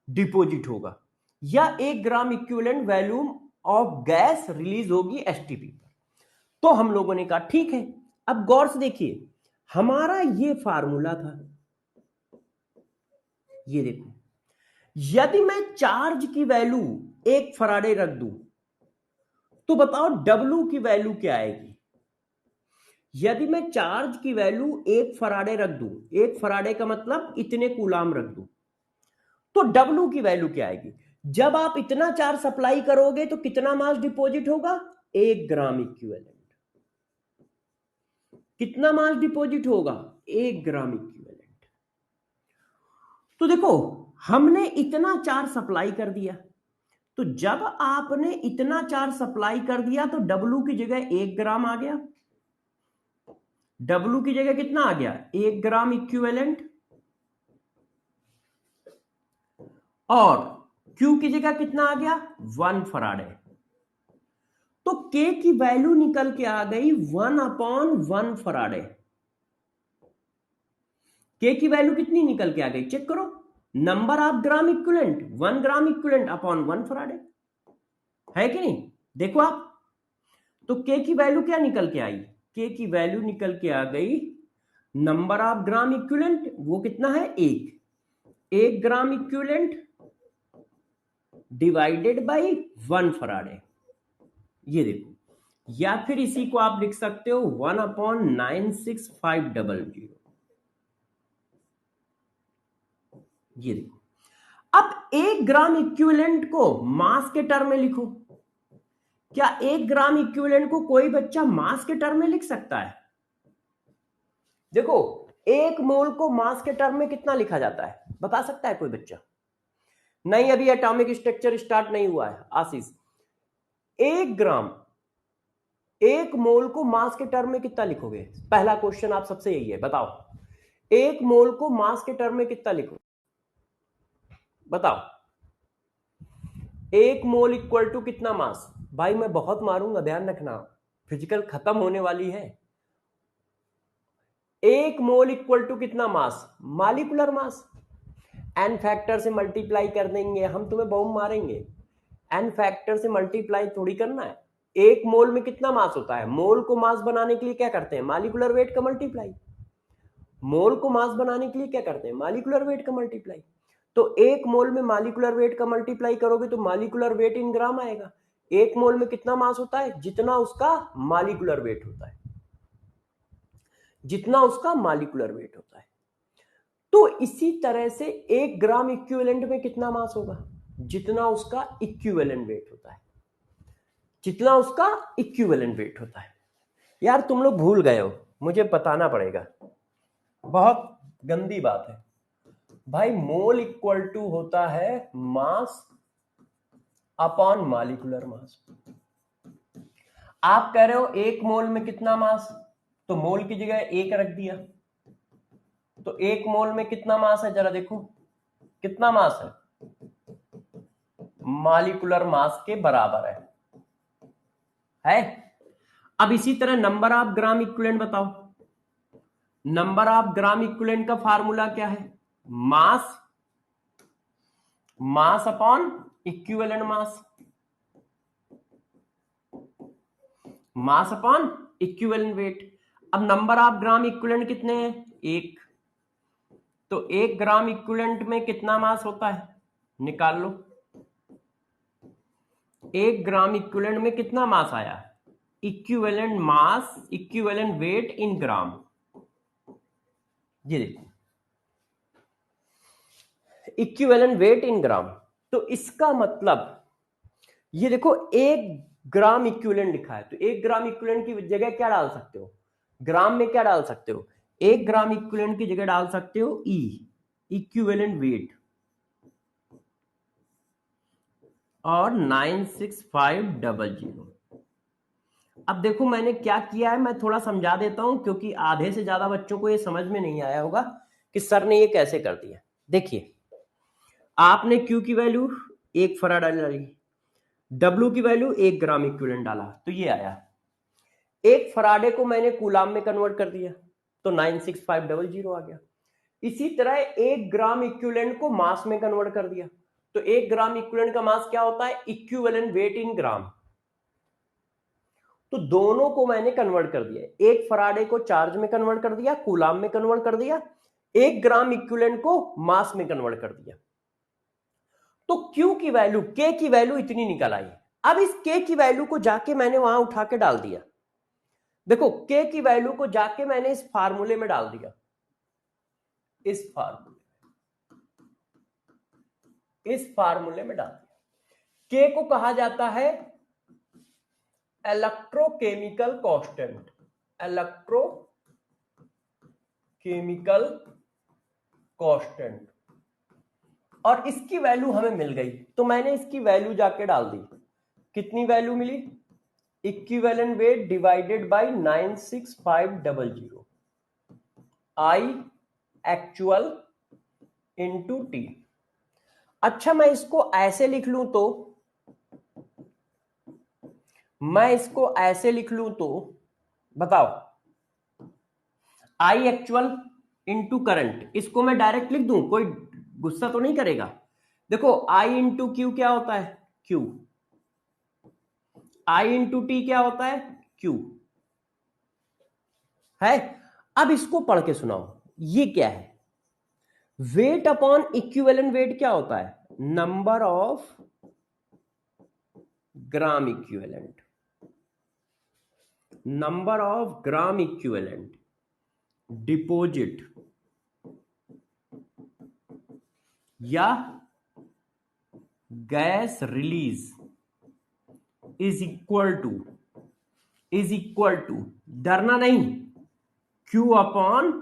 डिपॉजिट होगा या 1 gram equivalent volume of gas release होगी एसटीपी पर। तो हम लोगों ने कहा ठीक है। अब गौर से देखिए, हमारा ये फार्मूला था, ये देखो, यदि मैं चार्ज की वैल्यू 1 फराडे रख दूं तो बताओ W की वैल्यू क्या आएगी? यदि मैं चार्ज की वैल्यू 1 फराडे रख दूं, 1 फराडे का मतलब इतने कूलाम रख दूं, तो W की वैल्यू क्या आएगी? जब आप इतना चार्ज सप्लाई करोगे तो कितना मास डिपॉजिट होगा? 1 ग्राम इक्विवेलेंट। कितना मास डिपॉजिट होगा? 1 ग्राम इक्विवेलेंट। तो देखो, हमने इतना चार्ज सप्लाई कर दिया, तो जब आपने इतना चार्ज सप्लाई कर दिया तो W की जगह 1 ग्राम आ गया, W की जगह कितना आ गया? 1 ग्राम इक्विवेलेंट, और Q की जगह कितना आ गया? 1 फराडे। तो K की वैल्यू निकल के आ गई 1/1 फराडे। K की वैल्यू कितनी निकल के आ गई? चेक करो, number of gram equivalent 1 gram equivalent upon 1 Faraday, है कि नहीं? देखो आप, तो K की वैल्यू क्या निकल के आई? K की वैल्यू निकल के आ गई नंबर ऑफ ग्राम इक्विवेलेंट, वो कितना है? 1 gram equivalent divided by 1 Faraday. ये देखो, या फिर इसी को आप लिख सकते हो 1/96500। ये देखो, अब 1 ग्राम इक्विवेलेंट को मास के टर्म में लिखो। क्या 1 ग्राम इक्विवेलेंट को कोई बच्चा मास के टर्म में लिख सकता है? देखो, 1 मोल को मास के टर्म में कितना लिखा जाता है, बता सकता है कोई बच्चा? नहीं, अभी एटॉमिक स्ट्रक्चर स्टार्ट नहीं हुआ है आशीष। 1 ग्राम एक मोल को मास के टर्म में कितना लिखोगे? पहला क्वेश्चन आप सबसे यही है, बताओ एक मोल को मास के टर्म में कितना लिखोगे? बताओ एक मोल इक्वल टू कितना मास? भाई मैं बहुत मारूंगा, ध्यान रखना, फिजिकल खत्म होने वाली है। एक मोल इक्वल टू कितना mass? Molecular mass. N factor से मल्टीप्लाई कर देंगे, हम तुम्हें बॉम्ब मारेंगे। एन फैक्टर से मल्टीप्लाई थोड़ी करना है। एक मोल में कितना मास होता है? मोल को मास बनाने के लिए क्या करते हैं? मॉलिक्यूलर वेट का मल्टीप्लाई। मोल को मास बनाने के लिए क्या करते हैं? मॉलिक्यूलर वेट का मल्टीप्लाई। तो एक मोल में मॉलिक्यूलर वेट का मल्टीप्लाई करोगे तो मॉलिक्यूलर वेट इन ग्राम आएगा। एक मोल में कितना मास होता है? जितना उसका मॉलिक्यूलर वेट होता है, जितना उसका मॉलिक्यूलर वेट होता है। तो इसी तरह से एक ग्राम इक्विवेलेंट में कितना मास होगा? जितना उसका इक्विवेलेंट वेट होता है, जितना उसका इक्विवेलेंट वेट होता है। यार तुम लोग भूल गए हो, मुझे बताना पड़ेगा, बहुत गंदी बात है भाई। मोल इक्वल टू होता है मास अपॉन मॉलिक्यूलर मास। आप कह रहे हो एक मोल में कितना मास, तो मोल की जगह एक रख दिया, तो एक मोल में कितना मास है? जरा देखो कितना मास है? मॉलिक्यूलर मास के बराबर है? अब इसी तरह नंबर ऑफ ग्राम इक्विवेलेंट बताओ। नंबर ऑफ ग्राम इक्विवेलेंट का फार्मूला क्या है? Mass, mass upon equivalent mass, mass upon equivalent weight. अब नंबर ऑफ ग्राम इक्विवेलेंट कितने हैं? एक। तो एक ग्राम इक्विवेलेंट में कितना मास होता है? निकाल लो। एक ग्राम इक्विवेलेंट में कितना मास आया? इक्विवेलेंट मास, इक्विवेलेंट वेट इन ग्राम। ये देखो इक्विवेलेंट वेट इन ग्राम। तो इसका मतलब ये देखो एक ग्राम इक्विवेलेंट लिखा है, तो एक ग्राम इक्विवेलेंट की जगह क्या डाल सकते हो? ग्राम में क्या डाल सकते हो? एक ग्राम इक्विवेलेंट की जगह डाल सकते हो ई, इक्विवेलेंट वेट, और 96500। अब देखो मैंने क्या किया है, मैं थोड़ा समझा देता हूं, क्योंकि आधे से ज्यादा बच्चों को ये समझ में नहीं आया होगा कि सर ने ये कैसे कर दिया। देखिए आपने Q की वैल्यू 1 फराड डाली, W की वैल्यू 1 ग्राम इक्विवेलेंट डाला, तो ये आया। एक फराडे को मैंने कूलाम में कन्वर्ट कर दिया, तो 96500 आ गया। इसी तरह एक ग्राम इक्विवेलेंट को मास में कन्वर्ट कर दिया, तो एक ग्राम इक्विवेलेंट का मास क्या होता है? इक्विवेलेंट वेट इन ग्राम। तो दोनों को मैंने कन्वर्ट कर दिया, एक फराडे को चार्ज में कन्वर्ट कर दिया, कूलाम में कन्वर्ट कर दिया, एक ग्राम इक्विवेलेंट को मास में कन्वर्ट कर दिया। तो Q की वैल्यू, K की वैल्यू इतनी निकल आई। अब इस K की वैल्यू को जाके मैंने वहां उठा के डाल दिया। देखो K की वैल्यू को जाके मैंने इस फार्मूले में डाल दिया, इस फार्मूले में डाल दिया। K को कहा जाता है इलेक्ट्रोकेमिकल कांस्टेंट, इलेक्ट्रोकेमिकल कांस्टेंट। और इसकी वैल्यू हमें मिल गई, तो मैंने इसकी वैल्यू जाके डाल दी। कितनी वैल्यू मिली? Equivalent weight divided by 96500, I actual into T. अच्छा मैं इसको ऐसे लिख लूं तो, बताओ आई एक्चुअल इंटू करंट, इसको मैं डायरेक्ट लिख दूं, कोई गुस्सा तो नहीं करेगा? देखो आई इंटू क्यू क्या होता है? क्यू। आई इंटू टी क्या होता है? क्यू है। अब इसको पढ़ के सुनाओ, ये क्या है? वेट अपॉन इक्विवेलेंट वेट क्या होता है? Number of gram equivalent, number of gram equivalent deposit या gas release is equal to, डरना नहीं, Q अपॉन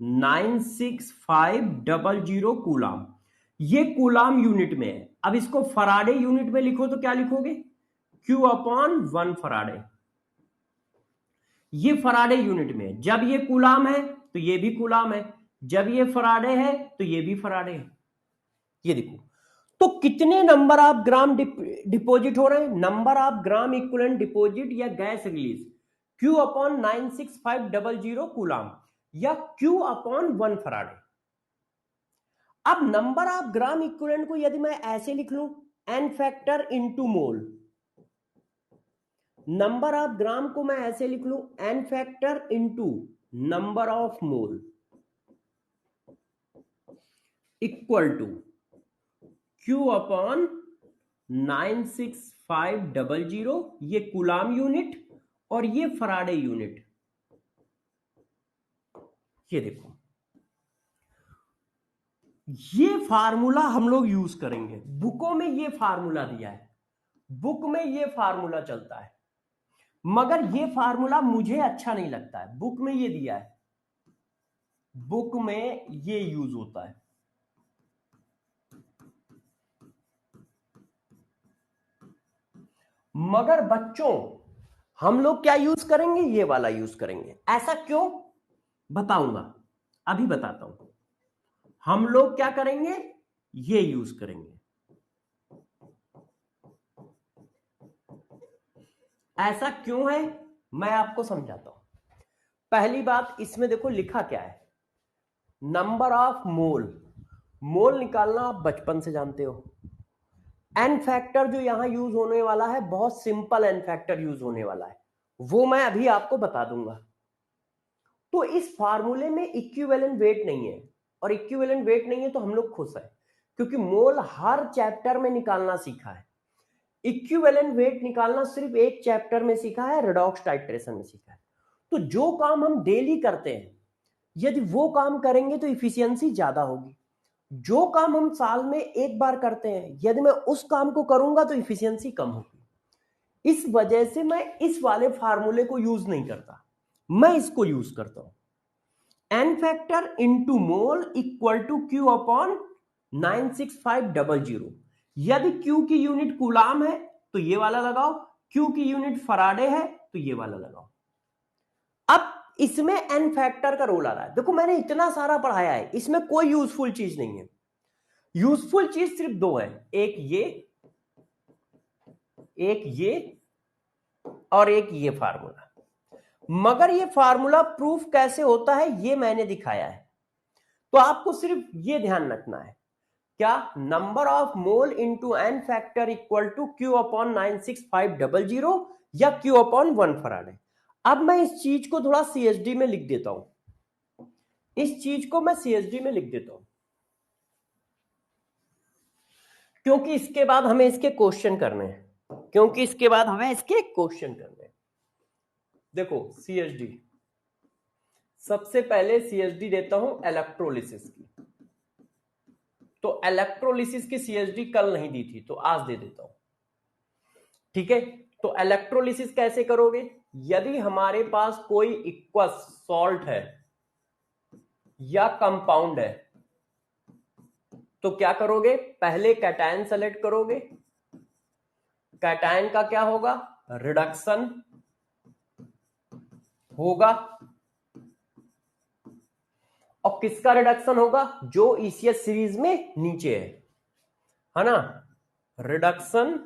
96500 कूलाम। ये कूलाम यूनिट में है। अब इसको फराडे यूनिट में लिखो तो क्या लिखोगे? Q upon 1 Faraday. ये फराडे यूनिट में है। जब ये कूलाम है तो ये भी कूलाम है, जब ये फराडे है तो ये भी फराडे है। ये देखो, तो कितने नंबर ऑफ ग्राम डिपॉजिट हो रहे हैं? Number of gram equivalent deposit या gas release Q upon 96500 coulomb या Q अपॉन 1 फराडे। अब नंबर ऑफ ग्राम इक्विवेलेंट को यदि मैं ऐसे लिख लूं, n factor into mole, number of gram को मैं ऐसे लिख लूं, n factor into number of mole equal to Q upon 96500, ये कूलाम यूनिट और ये फराडे यूनिट। ये देखो, ये फार्मूला हम लोग यूज करेंगे। बुकों में ये फार्मूला दिया है, बुक में ये फार्मूला चलता है, मगर ये फार्मूला मुझे अच्छा नहीं लगता है। बुक में ये दिया है, बुक में ये यूज होता है। मगर बच्चों हम लोग क्या यूज करेंगे? ये वाला यूज करेंगे। ऐसा क्यों बताऊंगा, अभी बताता हूं। हम लोग क्या करेंगे? ये यूज करेंगे। ऐसा क्यों है मैं आपको समझाता हूं। पहली बात, इसमें देखो लिखा क्या है, नंबर ऑफ मोल। मोल निकालना आप बचपन से जानते हो। एन फैक्टर जो यहां यूज होने वाला है, बहुत सिंपल एन फैक्टर यूज होने वाला है, वो मैं अभी आपको बता दूंगा। तो इस फार्मूले में इक्विवेलेंट वेट नहीं है, और इक्विवेलेंट वेट नहीं है तो हम लोग खुश हैं, क्योंकि मोल हर चैप्टर में निकालना सीखा है। इक्विवेलेंट वेट निकालना सिर्फ एक चैप्टर में सीखा है, रेडॉक्स टाइट्रेशन में सीखा है। तो जो काम हम डेली करते हैं, यदि वो काम करेंगे तो इफिशियंसी ज्यादा होगी। जो काम हम साल में एक बार करते हैं, यदि मैं उस काम को करूंगा तो इफिशियंसी कम होगी। इस वजह से मैं इस वाले फार्मूले को यूज नहीं करता, मैं इसको यूज करता हूं, N factor into mole equal to Q upon 96500। यदि Q की यूनिट कूलाम है तो ये वाला लगाओ, Q की यूनिट फराडे है तो ये वाला लगाओ। अब इसमें एन फैक्टर का रोल आ रहा है। देखो मैंने इतना सारा पढ़ाया है, इसमें कोई यूजफुल चीज नहीं है। यूजफुल चीज सिर्फ दो है, एक ये और एक ये फार्मूला। मगर ये फार्मूला प्रूफ कैसे होता है ये मैंने दिखाया है। तो आपको सिर्फ ये ध्यान रखना है, क्या? Number of mole into N factor equal to Q upon 96500 या Q अपॉन 1 फराडे। अब मैं इस चीज को थोड़ा CSD में लिख देता हूं, इस चीज को मैं CSD में लिख देता हूं, क्योंकि इसके बाद हमें इसके क्वेश्चन करने हैं, देखो CSD, सबसे पहले CSD देता हूं इलेक्ट्रोलिसिस की। तो इलेक्ट्रोलिसिस की CSD कल नहीं दी थी तो आज दे देता हूं, ठीक है? तो इलेक्ट्रोलिसिस कैसे करोगे? यदि हमारे पास कोई इक्वस सॉल्ट है या कंपाउंड है तो क्या करोगे? पहले कैटायन सेलेक्ट करोगे, कैटायन का क्या होगा? रिडक्शन होगा, और किसका रिडक्शन होगा? जो ECH सीरीज में नीचे है ना, रिडक्शन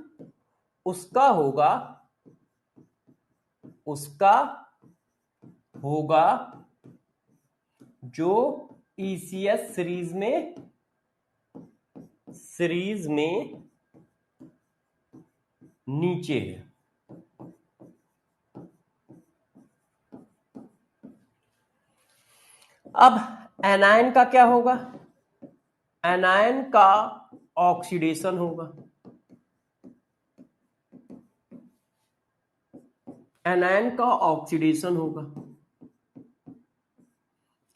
उसका होगा जो ECH सीरीज में नीचे है। अब एनायन का क्या होगा? एनायन का ऑक्सीडेशन होगा, एनायन का ऑक्सीडेशन होगा।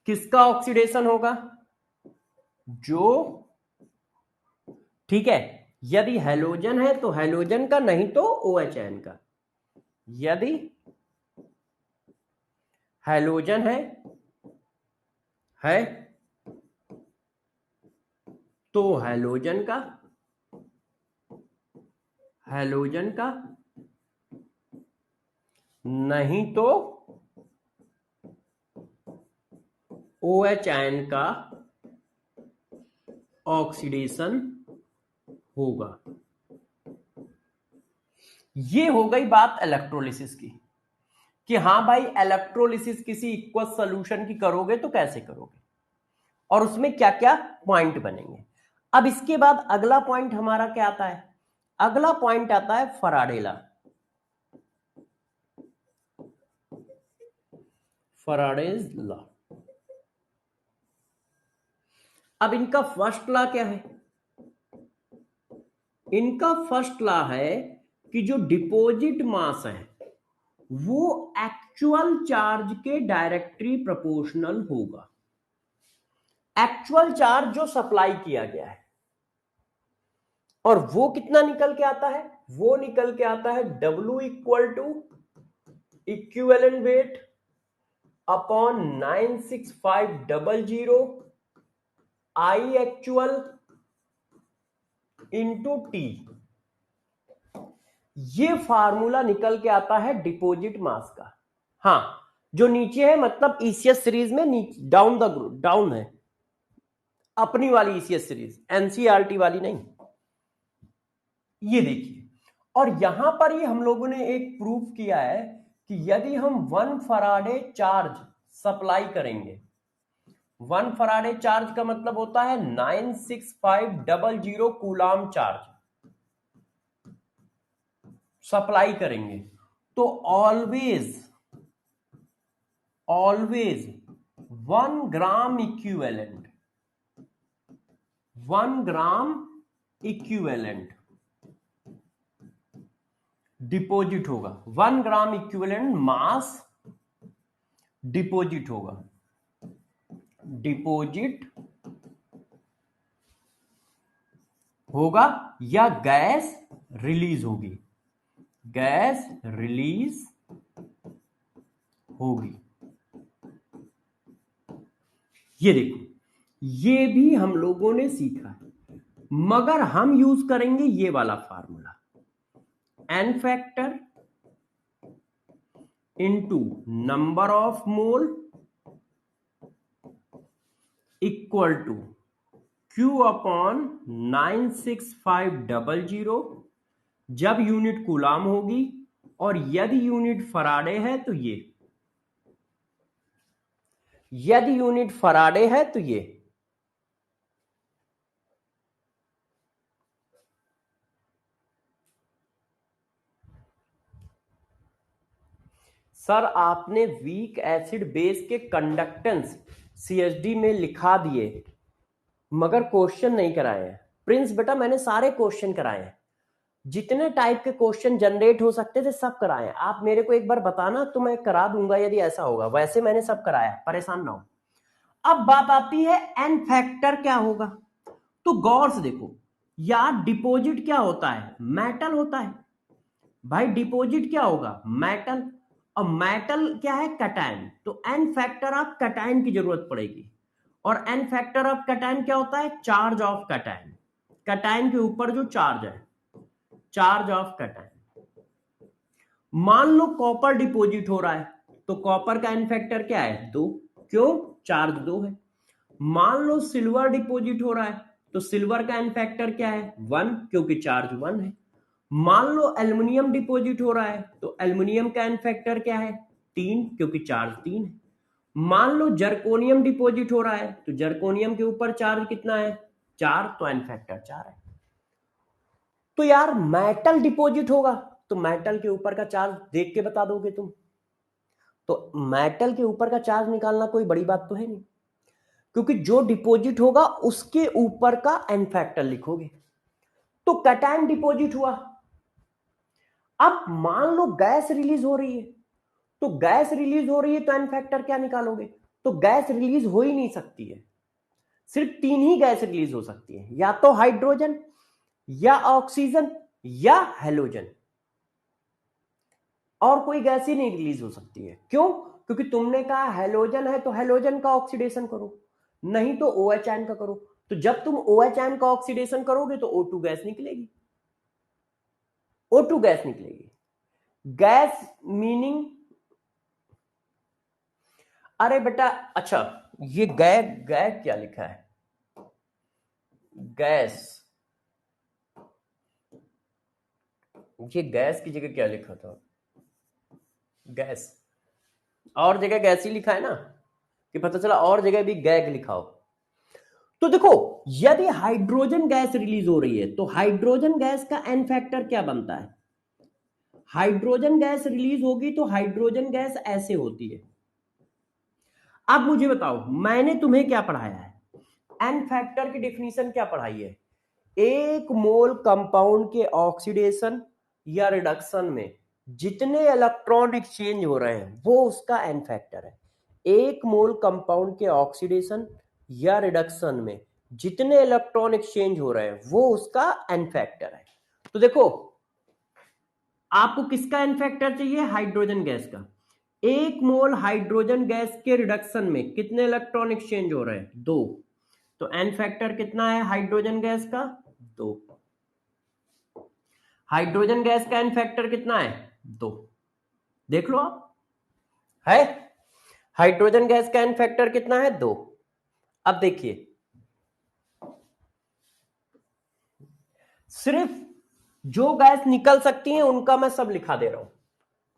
किसका ऑक्सीडेशन होगा? जो, ठीक है, यदि हैलोजन है तो हैलोजन का, नहीं तो OHN का। यदि हैलोजन है तो हैलोजन का, नहीं तो OH आयन का ऑक्सीडेशन होगा। ये हो गई बात इलेक्ट्रोलिसिस की, कि हाँ भाई इलेक्ट्रोलिसिस किसी इक्वस सॉल्यूशन की करोगे तो कैसे करोगे और उसमें क्या क्या पॉइंट बनेंगे। अब इसके बाद अगला पॉइंट हमारा क्या आता है, अगला पॉइंट आता है फैराडे लॉ। Faraday's law. अब इनका फर्स्ट लॉ क्या है, इनका फर्स्ट लॉ है कि जो डिपॉजिट मास है वो एक्चुअल चार्ज के डायरेक्टली प्रोपोर्शनल होगा। एक्चुअल चार्ज जो सप्लाई किया गया है, और वो कितना निकल के आता है, वो निकल के आता है W equal to equivalent weight upon 96500 I actual into T. ये फार्मूला निकल के आता है डिपॉजिट मास का। हाँ, जो नीचे है मतलब ईसीएस सीरीज में डाउन द डाउन है, अपनी वाली ईसीएस सीरीज, एनसीईआरटी वाली नहीं। ये देखिए, और यहां पर ही हम लोगों ने एक प्रूफ किया है कि यदि हम 1 फराडे चार्ज सप्लाई करेंगे, 1 फराडे चार्ज का मतलब होता है 96500 कूलाम चार्ज सप्लाई करेंगे, तो ऑलवेज 1 ग्राम इक्विवेलेंट 1 ग्राम इक्विवेलेंट डिपॉजिट होगा, 1 ग्राम इक्विवेलेंट मास डिपॉजिट होगा, डिपॉजिट होगा या गैस रिलीज होगी, गैस रिलीज होगी। ये देखो, ये भी हम लोगों ने सीखा है, मगर हम यूज करेंगे ये वाला formula, N factor into number of mole equal to Q upon 96500 जब यूनिट कूलाम होगी, और यदि यूनिट फराडे है तो ये, यदि यूनिट फराडे है तो ये। सर आपने वीक एसिड बेस के कंडक्टेंस सीएचडी में लिखा दिए, मगर क्वेश्चन नहीं कराए हैं। प्रिंस बेटा मैंने सारे क्वेश्चन कराए हैं, जितने टाइप के क्वेश्चन जनरेट हो सकते थे सब कराए हैं। आप मेरे को एक बार बताना तो मैं करा दूंगा यदि ऐसा होगा, वैसे मैंने सब कराया, परेशान ना हो। अब बात आती है एन फैक्टर क्या होगा, तो गौर से देखो यार, डिपॉजिट क्या होता है, मेटल होता है भाई, डिपॉजिट क्या होगा, मेटल, और मेटल क्या है, कैटायन, तो एन फैक्टर ऑफ कैटायन की जरूरत पड़ेगी। और एन फैक्टर ऑफ कैटायन क्या होता है, चार्ज ऑफ कैटायन, कैटायन के ऊपर जो चार्ज है, चार्ज ऑफ कैटायन। मान लो कॉपर डिपॉजिट हो रहा है, तो कॉपर का एन फैक्टर क्या है, 2, क्यों, चार्ज 2 है। मान लो सिल्वर डिपॉजिट हो रहा है, तो सिल्वर का एन फैक्टर क्या है, 1, क्योंकि चार्ज 1 है। मान लो एल्युमिनियम डिपॉजिट हो रहा है, तो एल्युमिनियम का एन फैक्टर क्या है, 3, क्योंकि चार्ज 3 है। मान लो जर्कोनियम डिपॉजिट हो रहा है, तो जर्कोनियम के ऊपर चार्ज कितना है, 4, तो एन फैक्टर 4 है। तो यार मेटल डिपॉजिट होगा तो मेटल के ऊपर का चार्ज देख के बता दोगे तुम, तो मेटल के ऊपर का चार्ज निकालना कोई बड़ी बात तो है नहीं, क्योंकि जो डिपॉजिट होगा उसके ऊपर का एन फैक्टर लिखोगे। तो कैटायन डिपॉजिट हुआ। अब मान लो गैस रिलीज हो रही है, तो गैस रिलीज हो रही है तो एन फैक्टर क्या निकालोगे, तो गैस रिलीज हो ही नहीं सकती है, सिर्फ 3 ही गैस रिलीज हो सकती है, या तो हाइड्रोजन या ऑक्सीजन या हेलोजन, और कोई गैस ही नहीं रिलीज हो सकती है। क्यों, क्योंकि तुमने कहा हेलोजन है तो हेलोजन का ऑक्सीडेशन करो, नहीं तो OH आयन का करो। तो जब तुम OH आयन का ऑक्सीडेशन करोगे तो O2 गैस निकलेगी, O2 गैस निकलेगी। गैस मीनिंग, अरे बेटा अच्छा ये गैस, गैस क्या लिखा है? गैस, ये गैस की जगह क्या लिखा था? गैस, और जगह गैस ही लिखा है ना, कि पता चला और जगह भी गैग लिखा हो। तो देखो, यदि हाइड्रोजन गैस रिलीज हो रही है तो हाइड्रोजन गैस का एन फैक्टर क्या बनता है? हाइड्रोजन गैस रिलीज होगी तो हाइड्रोजन गैस ऐसे होती है। अब मुझे बताओ, मैंने तुम्हें क्या पढ़ाया है? एन फैक्टर की डिफिनीशन क्या पढ़ाई है? एक मोल कंपाउंड के ऑक्सीडेशन या रिडक्शन में जितने इलेक्ट्रॉन एक्सचेंज हो रहे हैं वो उसका एन फैक्टर है। एक मोल कंपाउंड के ऑक्सीडेशन या रिडक्शन में जितने इलेक्ट्रॉन एक्सचेंज हो रहे हैं वो उसका एन फैक्टर है। तो देखो, आपको किसका एन फैक्टर चाहिए? हाइड्रोजन गैस का। एक मोल हाइड्रोजन गैस के रिडक्शन में कितने इलेक्ट्रॉन एक्सचेंज हो रहे हैं? 2। तो एन फैक्टर कितना है हाइड्रोजन गैस का? 2। हाइड्रोजन गैस का एन फैक्टर कितना है? 2। देख लो आप, है हाइड्रोजन गैस का एन फैक्टर कितना है? 2। अब देखिए, सिर्फ जो गैस निकल सकती है उनका मैं सब लिखा दे रहा हूं,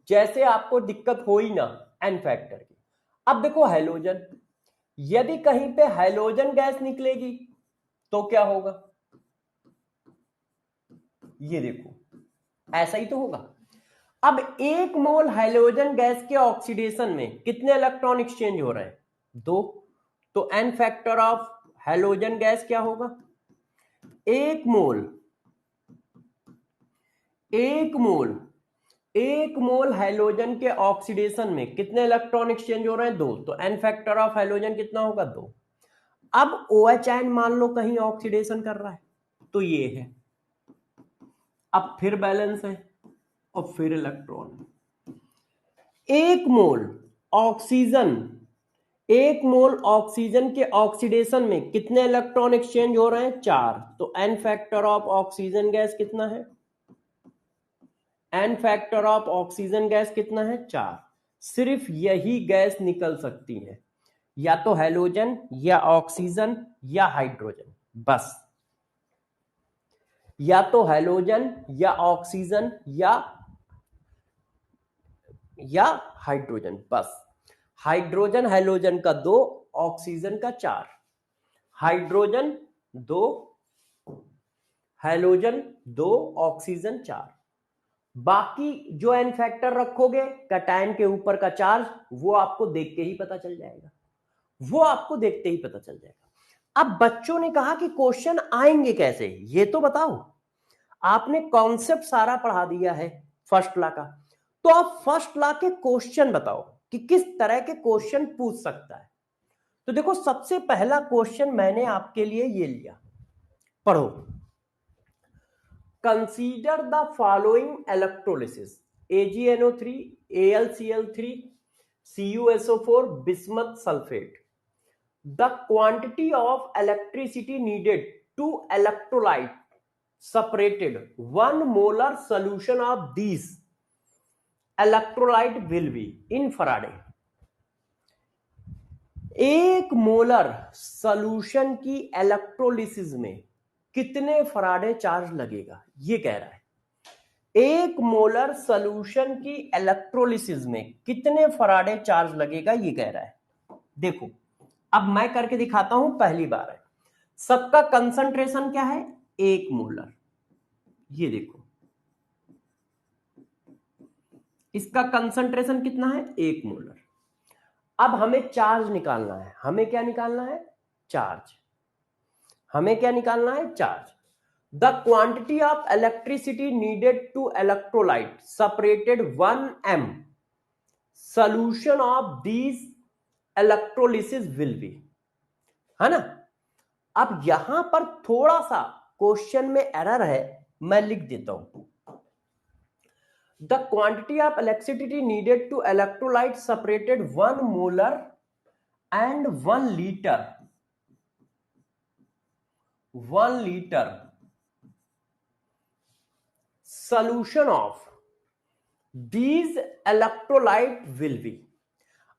जैसे आपको दिक्कत हो ही ना एन फैक्टर की। अब देखो, हैलोजन, यदि कहीं पे हैलोजन गैस निकलेगी तो क्या होगा? ये देखो, ऐसा ही तो होगा। अब एक मोल हाइड्रोजन गैस के ऑक्सीडेशन में कितने इलेक्ट्रॉन एक्सचेंज हो रहे हैं? 2। तो N factor of hydrogen gas क्या होगा? एक मोल, एक मोल, एक मोल हाइड्रोजन के ऑक्सीडेशन में कितने इलेक्ट्रॉन एक्सचेंज हो रहे हैं? 2। तो एन फैक्टर ऑफ हाइड्रोजन कितना होगा? 2। अब OH आयन मान लो कहीं ऑक्सीडेशन कर रहा है तो ये है, अब फिर बैलेंस है और फिर इलेक्ट्रॉन। एक मोल ऑक्सीजन, एक मोल ऑक्सीजन के ऑक्सीडेशन में कितने इलेक्ट्रॉन एक्सचेंज हो रहे हैं? 4। तो N factor of oxygen gas कितना है? N factor of oxygen gas कितना है? 4। सिर्फ यही गैस निकल सकती है, या तो हैलोजन या ऑक्सीजन या हाइड्रोजन, बस। या तो हैलोजन या ऑक्सीजन या हाइड्रोजन, बस। हाइड्रोजन हैलोजन का 2, ऑक्सीजन का 4। Hydrogen 2, halogen 2, oxygen 4। बाकी जो एन फैक्टर रखोगे कैटायन के ऊपर का चार्ज, वो आपको देख के ही पता चल जाएगा, वो आपको देखते ही पता चल जाएगा। अब बच्चों ने कहा कि क्वेश्चन आएंगे कैसे, ये तो बताओ। आपने कॉन्सेप्ट सारा पढ़ा दिया है फर्स्ट लॉ का, तो आप फर्स्ट लॉ के क्वेश्चन बताओ कि किस तरह के क्वेश्चन पूछ सकता है। तो देखो, सबसे पहला क्वेश्चन मैंने आपके लिए ये लिया, पढ़ो। Consider the following electrolysis: AgNO3, AlCl3, CuSO4, bismuth sulfate. The quantity of electricity needed to electrolyte separated 1 molar solution of these electrolyte will be in Faraday. एक मोलर सॉल्यूशन की इलेक्ट्रोलिसिस में कितने फराडे चार्ज लगेगा, ये कह रहा है। एक मोलर सॉल्यूशन की इलेक्ट्रोलिसिस में कितने फराडे चार्ज लगेगा, ये कह रहा है। देखो, अब मैं करके दिखाता हूं, पहली बार है। सबका कंसंट्रेशन क्या है? 1 मोलर। ये देखो, इसका कंसंट्रेशन कितना है? 1 मोलर। अब हमें चार्ज निकालना है। हमें क्या निकालना है? चार्ज। हमें क्या निकालना है? Charge. The quantity of electricity needed to electrolyte separated 1 m solution of these electrolysis will be, है ना। अब यहां पर थोड़ा सा क्वेश्चन में एरर है, मैं लिख देता हूं। The quantity of electricity needed to electrolyte separated 1 molar and 1 litre, 1 litre solution of these electrolyte will be।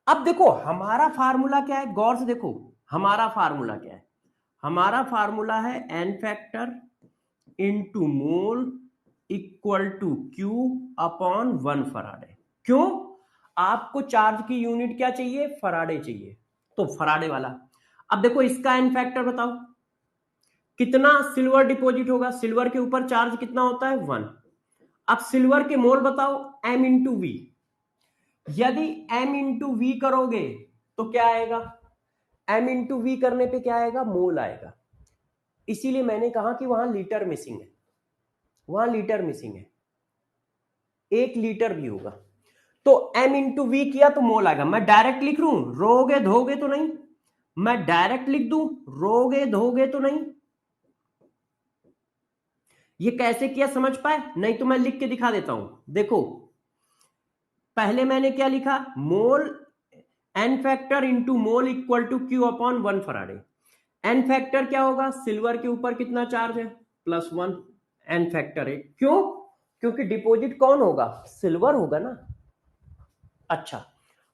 अब देखो हमारा फार्मूला क्या है, गौर से देखो हमारा फार्मूला क्या है, हमारा फार्मूला है N factor into mole equal to Q upon 1 Faraday. क्यों? आपको चार्ज की यूनिट क्या चाहिए, फराडे चाहिए, तो फराडे वाला। अब देखो इसका एन फैक्टर बताओ, कितना सिल्वर डिपॉजिट होगा, सिल्वर के ऊपर चार्ज कितना होता है 1। अब सिल्वर के मोल बताओ m इंटू वी, यदि m इंटू वी करोगे तो क्या आएगा, m इंटू वी करने पे क्या आएगा, मोल आएगा। इसीलिए मैंने कहा कि वहां लीटर मिसिंग है, वहां लीटर मिसिंग है, 1 लीटर भी होगा। तो m इंटू वी किया तो मोल आएगा। मैं डायरेक्ट लिख लूं, रोगे धोगे तो नहीं, मैं डायरेक्ट लिख दूं, रोगे धोगे तो नहीं। ये कैसे किया समझ पाए, नहीं तो मैं लिख के दिखा देता हूं। देखो पहले मैंने क्या लिखा, mole N factor into mole equal to Q upon 1 Faraday. N factor क्या होगा, सिल्वर के ऊपर कितना चार्ज है, +1 एन फैक्टर है। क्यों? क्योंकि डिपॉजिट कौन होगा, सिल्वर होगा ना। अच्छा,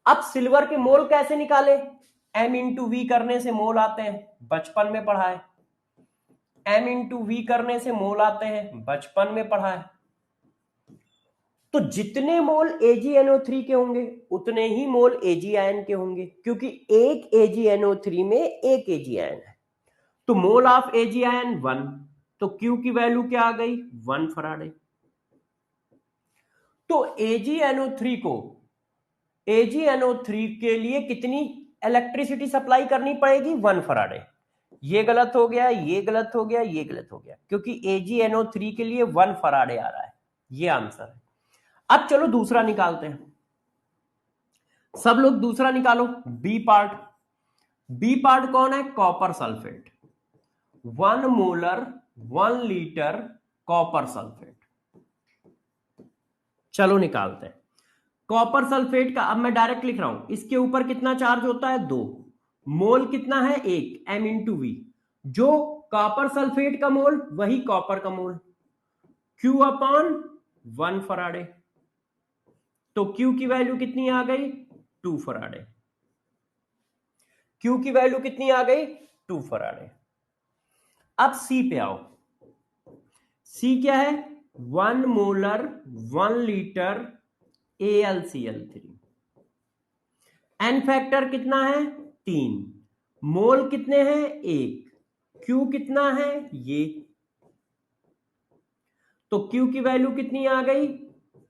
अब सिल्वर के मोल कैसे निकाले, m इंटू वी करने से मोल आते हैं, बचपन में पढ़ा है। m इंटू वी करने से मोल आते हैं, बचपन में पढ़ा है। तो जितने मोल AgNO3 के होंगे उतने ही मोल AgIN के होंगे, क्योंकि एक AgNO3 में एक AgIN है। तो मोल ऑफ AgIN 1, तो Q की वैल्यू क्या आ गई, 1 फराडे। तो AgNO3 के लिए कितनी इलेक्ट्रिसिटी सप्लाई करनी पड़ेगी, 1 फराडे। ये गलत हो गया, ये गलत हो गया, ये गलत हो गया, क्योंकि AgNO3 के लिए 1 फराडे आ रहा है, ये आंसर है। अब चलो दूसरा निकालते हैं, सब लोग दूसरा निकालो। बी पार्ट, बी पार्ट कौन है, copper sulphate, 1 molar 1 litre copper sulphate. चलो निकालते हैं कॉपर सल्फेट का। अब मैं डायरेक्ट लिख रहा हूं, इसके ऊपर कितना चार्ज होता है, 2, मोल कितना है 1, m इंटू वी। जो कॉपर सल्फेट का मोल वही कॉपर का मोल, Q अपॉन 1 फराडे। तो Q की वैल्यू कितनी आ गई, 2 फराडे। Q की वैल्यू कितनी आ गई, 2 फराडे। अब C पे आओ, C क्या है, 1 molar 1 litre AlCl3। N factor कितना है, 3, मोल कितने हैं 1, Q कितना है ये, तो Q की वैल्यू कितनी आ गई,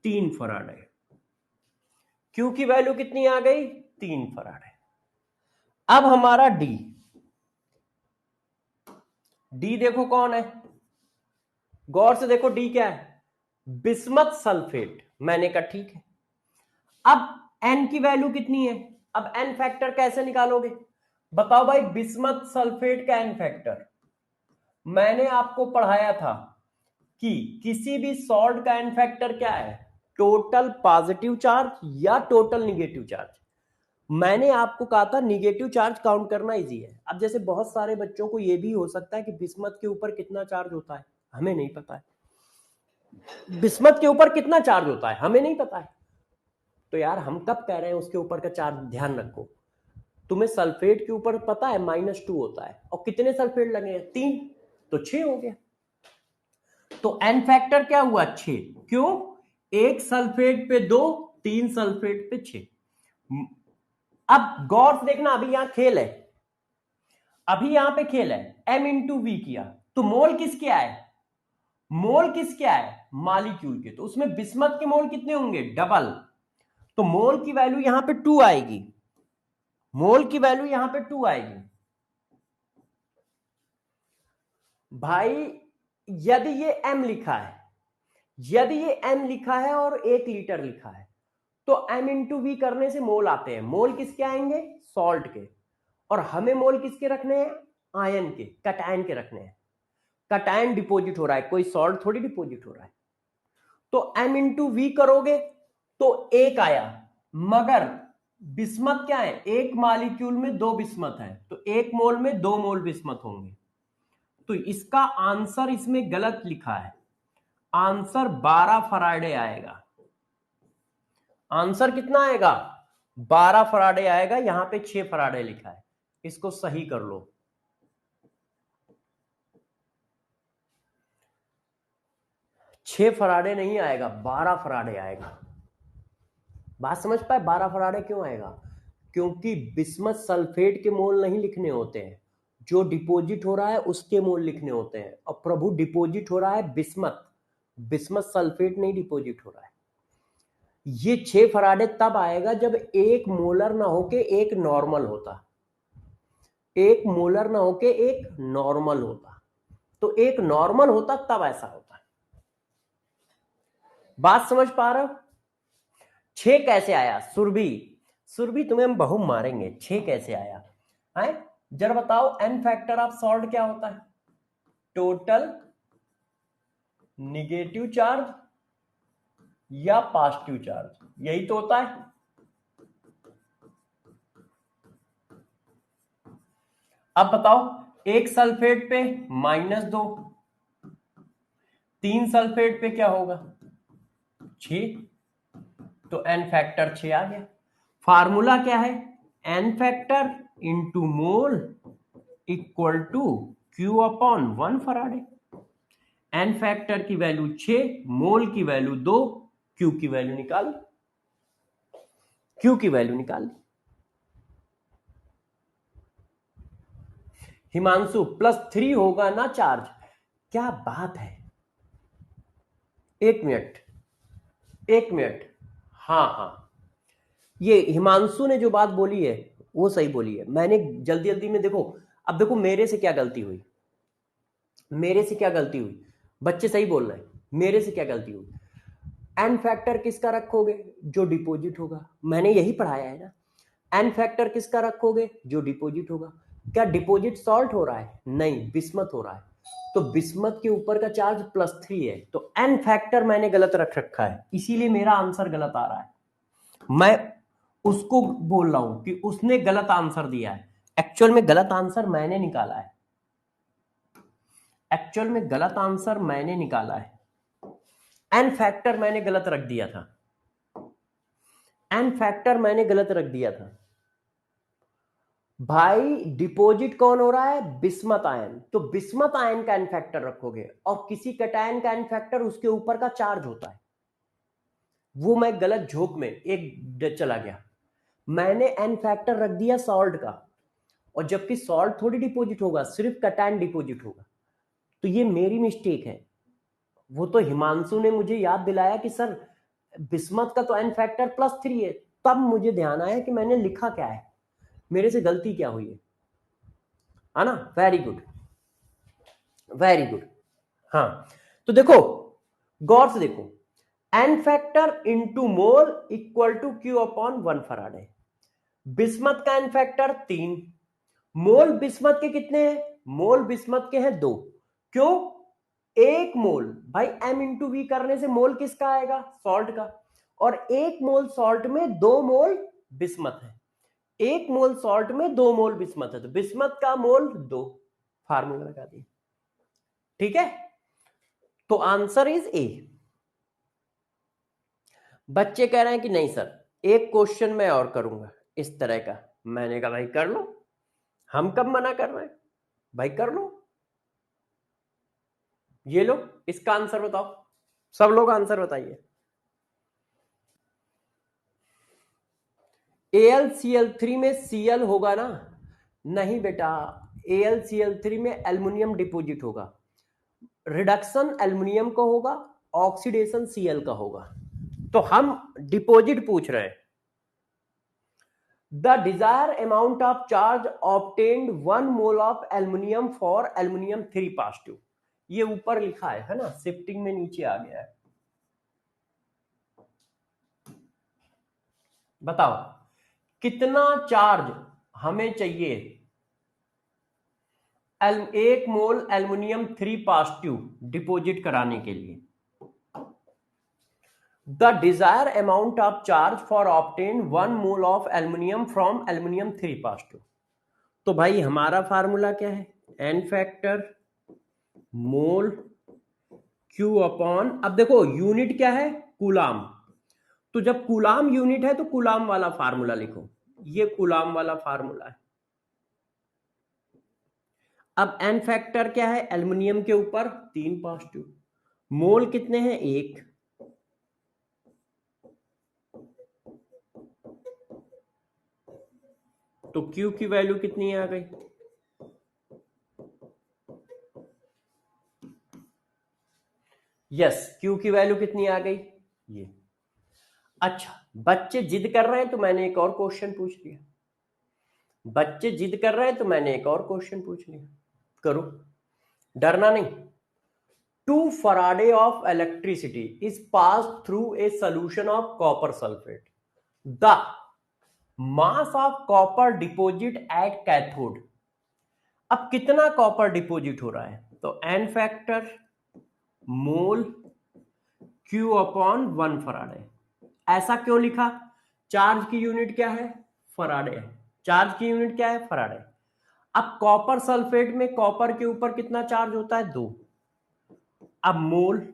3 फराडे। Q की वैल्यू कितनी आ गई, 3 फराडे। अब हमारा डी, डी देखो कौन है, गौर से देखो डी क्या है, बिस्मथ सल्फेट। मैंने कहा ठीक है। अब एन की वैल्यू कितनी है, अब एन फैक्टर कैसे निकालोगे, बताओ भाई। बिस्मथ सल्फेट का एन फैक्टर मैंने आपको पढ़ाया था कि किसी भी सॉल्ट का एन फैक्टर क्या है, टोटल पॉजिटिव चार्ज या टोटल निगेटिव चार्ज। मैंने आपको कहा था निगेटिव चार्ज काउंट करना इजी है। अब जैसे बहुत सारे बच्चों को यह भी हो सकता है कि बिस्मथ के ऊपर कितना चार्ज होता है हमें नहीं पता है, बिस्मथ के ऊपर कितना चार्ज होता है हमें नहीं पता है। तो यार हम कब कह रहे हैं उसके ऊपर का चार्ज ध्यान रखो। तुम्हें सल्फेट के ऊपर पता है -2 होता है, और कितने सल्फेट लगे हैं, 3, तो 6 हो गया। तो एन फैक्टर क्या हुआ, 6। क्यों, 1 सल्फेट पे 2, 3 सल्फेट पे 6। अब गौर से देखना, अभी यहां खेल है, अभी यहां पे खेल है। m इंटू वी किया तो मोल किसके आए, मोल किसके आए, मॉलिक्यूल के। तो उसमें बिस्मथ के मोल कितने होंगे, डबल। तो मोल की वैल्यू यहां पे 2 आएगी, मोल की वैल्यू यहां पे 2 आएगी भाई। यदि ये m लिखा है, यदि ये m लिखा है और 1 लीटर लिखा है, तो m इंटू वी करने से मोल आते हैं। मोल किसके आएंगे, सॉल्ट के। और हमें मोल किसके रखने हैं, आयन के, कटायन के रखने हैं। कटायन डिपॉजिट हो रहा है, कोई सॉल्ट थोड़ी डिपॉजिट हो रहा है। तो m इंटू वी करोगे तो 1 आया, मगर बिस्मथ क्या है, एक मॉलिक्यूल में 2 बिस्मथ है, तो 1 मोल में 2 मोल बिस्मथ होंगे। तो इसका आंसर इसमें गलत लिखा है, आंसर 12 फराडे आएगा। आंसर कितना आएगा, 12 फराडे आएगा, यहां पे 6 फराडे लिखा है, इसको सही कर लो। 6 फराडे नहीं आएगा, 12 फराडे आएगा। बात समझ पाए? 12 फराडे क्यों आएगा? क्योंकि बिस्मथ सल्फेट के मोल नहीं लिखने होते हैं, जो डिपॉजिट हो रहा है उसके मोल लिखने होते हैं। और प्रभु डिपॉजिट हो रहा है बिस्मथ, बिस्मथ सल्फेट नहीं डिपॉजिट हो रहा है। ये 6 फराडे तब आएगा जब एक मोलर ना होके एक नॉर्मल होता, एक मोलर ना होके एक नॉर्मल होता। तो एक नॉर्मल होता तब ऐसा होता। बात समझ पा रहे हो? 6 कैसे आया? सुरभि, सुरभि तुम्हें हम बहु मारेंगे। 6 कैसे आया है? जरा बताओ, एन फैक्टर ऑफ सॉल्ट क्या होता है? टोटल निगेटिव चार्ज या पॉजिटिव चार्ज, यही तो होता है। अब बताओ, एक सल्फेट पे -2, 3 सल्फेट पे क्या होगा? 6, तो एन फैक्टर 6 आ गया। फार्मूला क्या है? N factor into mole equal to Q upon 1 Faraday. N factor की वैल्यू 6, मोल की वैल्यू 2, क्यू की वैल्यू निकाल, क्यू की वैल्यू निकाल। हिमांशु +3 होगा ना चार्ज? क्या बात है, एक मिनट, एक मिनट। हाँ हाँ, ये हिमांशु ने जो बात बोली है वो सही बोली है। मैंने जल्दी जल्दी में, देखो अब देखो मेरे से क्या गलती हुई, मेरे से क्या गलती हुई, बच्चे सही बोल रहे हैं, मेरे से क्या गलती हुई। एन फैक्टर किसका रखोगे? जो डिपॉजिट होगा, मैंने यही पढ़ाया है ना। एन फैक्टर किसका रखोगे? जो डिपॉजिट होगा। क्या डिपॉजिट सॉल्ट हो रहा है? नहीं, बिस्मथ हो रहा है। तो बिस्मथ के ऊपर का चार्ज +3 है, तो एन फैक्टर मैंने गलत रख रखा है, इसीलिए मेरा आंसर गलत आ रहा है। मैं उसको बोल रहा हूं कि उसने गलत आंसर दिया है, एक्चुअल में गलत आंसर मैंने निकाला है, एक्चुअल में गलत आंसर मैंने निकाला है। एन फैक्टर मैंने गलत रख दिया था, एन फैक्टर मैंने गलत रख दिया था। भाई डिपॉजिट कौन हो रहा है? बिस्मथ आयन, तो बिस्मथ आयन का एन फैक्टर रखोगे, और किसी कैटायन का एन फैक्टर उसके ऊपर का चार्ज होता है। वो मैं गलत झोंक में एक चला गया, मैंने एन फैक्टर रख दिया सॉल्ट का, और जबकि सॉल्ट थोड़ी डिपॉजिट होगा, सिर्फ कैटायन डिपॉजिट होगा। तो ये मेरी मिस्टेक है। वो तो हिमांशु ने मुझे याद दिलाया कि सर बिस्मथ का तो एन फैक्टर +3 है, तब मुझे ध्यान आया कि मैंने लिखा क्या है, मेरे से गलती क्या हुई है ना। Very good, very good. हाँ, तो देखो गौर से देखो, N factor into mole equal to Q upon 1 Faraday. Bismuth का एन फैक्टर 3, मोल बिस्मथ के कितने हैं? मोल बिस्मथ के हैं 2। क्यों? एक मोल, भाई m इंटू वी करने से मोल किसका आएगा? सॉल्ट का। और एक मोल सॉल्ट में 2 मोल बिस्मथ है, एक मोल सॉल्ट में 2 मोल बिस्मथ है, तो बिस्मथ का मोल 2। फार्मूला लगा दिया, ठीक है। तो आंसर इज ए। बच्चे कह रहे हैं कि नहीं सर, एक क्वेश्चन मैं और करूंगा इस तरह का। मैंने कहा भाई कर लो, हम कब मना कर रहे हैं, भाई कर लो। ये लो, इसका आंसर बताओ, सब लोग आंसर बताइए। AlCl3 में Cl होगा ना? नहीं बेटा, AlCl3 में एल्युमिनियम डिपॉजिट होगा, रिडक्शन एल्युमिनियम का होगा, ऑक्सीडेशन Cl का होगा। तो हम डिपॉजिट पूछ रहे हैं। The desire amount of charge obtained 1 mole of aluminium for aluminium 3+2। ये ऊपर लिखा है ना, शिफ्टिंग में नीचे आ गया है। बताओ कितना चार्ज हमें चाहिए 1 मोल एल्युमिनियम 3+2 डिपॉजिट कराने के लिए। The desire amount of charge for obtain 1 mole of aluminium from aluminium 3+2। तो भाई हमारा फार्मूला क्या है? एन फैक्टर मोल क्यू अपॉन, अब देखो यूनिट क्या है? कूलाम। तो जब कूलाम यूनिट है तो कूलाम वाला फार्मूला लिखो, ये कूलाम वाला फार्मूला है। अब एन फैक्टर क्या है, एल्युमिनियम के ऊपर 3 पॉजिटिव, मोल कितने हैं 1, तो Q की वैल्यू कितनी आ गई, यस Q की वैल्यू कितनी आ गई ये। अच्छा, बच्चे जिद कर रहे हैं तो मैंने एक और क्वेश्चन पूछ लिया, बच्चे जिद कर रहे हैं तो मैंने एक और क्वेश्चन पूछ लिया, करो, डरना नहीं। 2 Faraday of electricity is pass through a solution of copper sulphate, the mass of copper deposit at cathode. अब कितना कॉपर डिपोजिट हो रहा है, तो N factor mole Q upon 1 Faraday. ऐसा क्यों लिखा, चार्ज की यूनिट क्या है, फराडे है, चार्ज की यूनिट क्या है, फराडे। अब कॉपर सल्फेट में कॉपर के ऊपर कितना चार्ज होता है, 2। अब मोल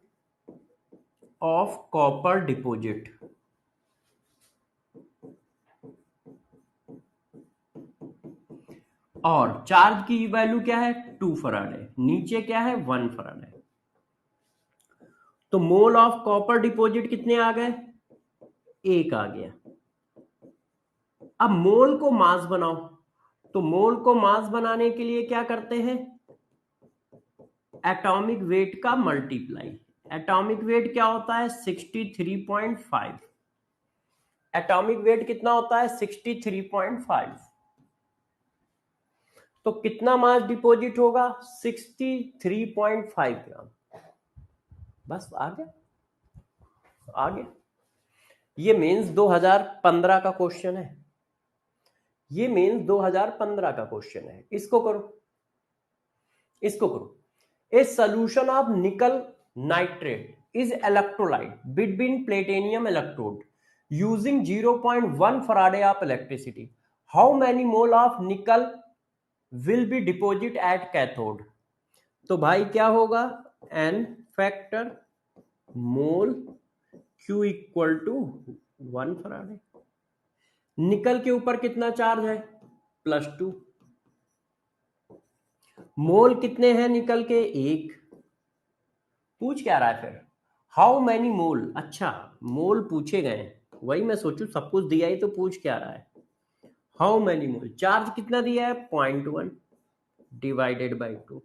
ऑफ कॉपर डिपोजिट, और चार्ज की वैल्यू क्या है 2 फराडे, नीचे क्या है 1 फराडे, तो मोल ऑफ कॉपर डिपोजिट कितने आ गए, 1 आ गया। अब मोल को मास बनाओ, तो मोल को मास बनाने के लिए क्या करते हैं, एटॉमिक वेट का मल्टीप्लाई। एटॉमिक वेट क्या होता है 63.5, एटॉमिक वेट कितना होता है 63.5, तो कितना मास डिपॉजिट होगा 63.5 ग्राम। बस आ गया, आ गया। ये मेंस 2015 का क्वेश्चन है, ये मेंस 2015 का क्वेश्चन है। इसको करो, इसको करो। A solution of nickel nitrate is electrolyte between platinum electrode using 0.1 Faraday of electricity, how many mole of nickel will be deposit at cathode. तो भाई क्या होगा, N factor mole Q equal to 1 Faraday, nickel के ऊपर कितना charge है +2, मोल कितने हैं निकल के 1। पूछ क्या रहा है फिर, हाउ मैनी मोल, अच्छा मोल पूछे गए, वही मैं सोचूं सब कुछ दिया ही तो पूछ क्या रहा है, हाउ मैनी मोल, चार्ज कितना दिया है 0.1 डिवाइडेड बाई 2,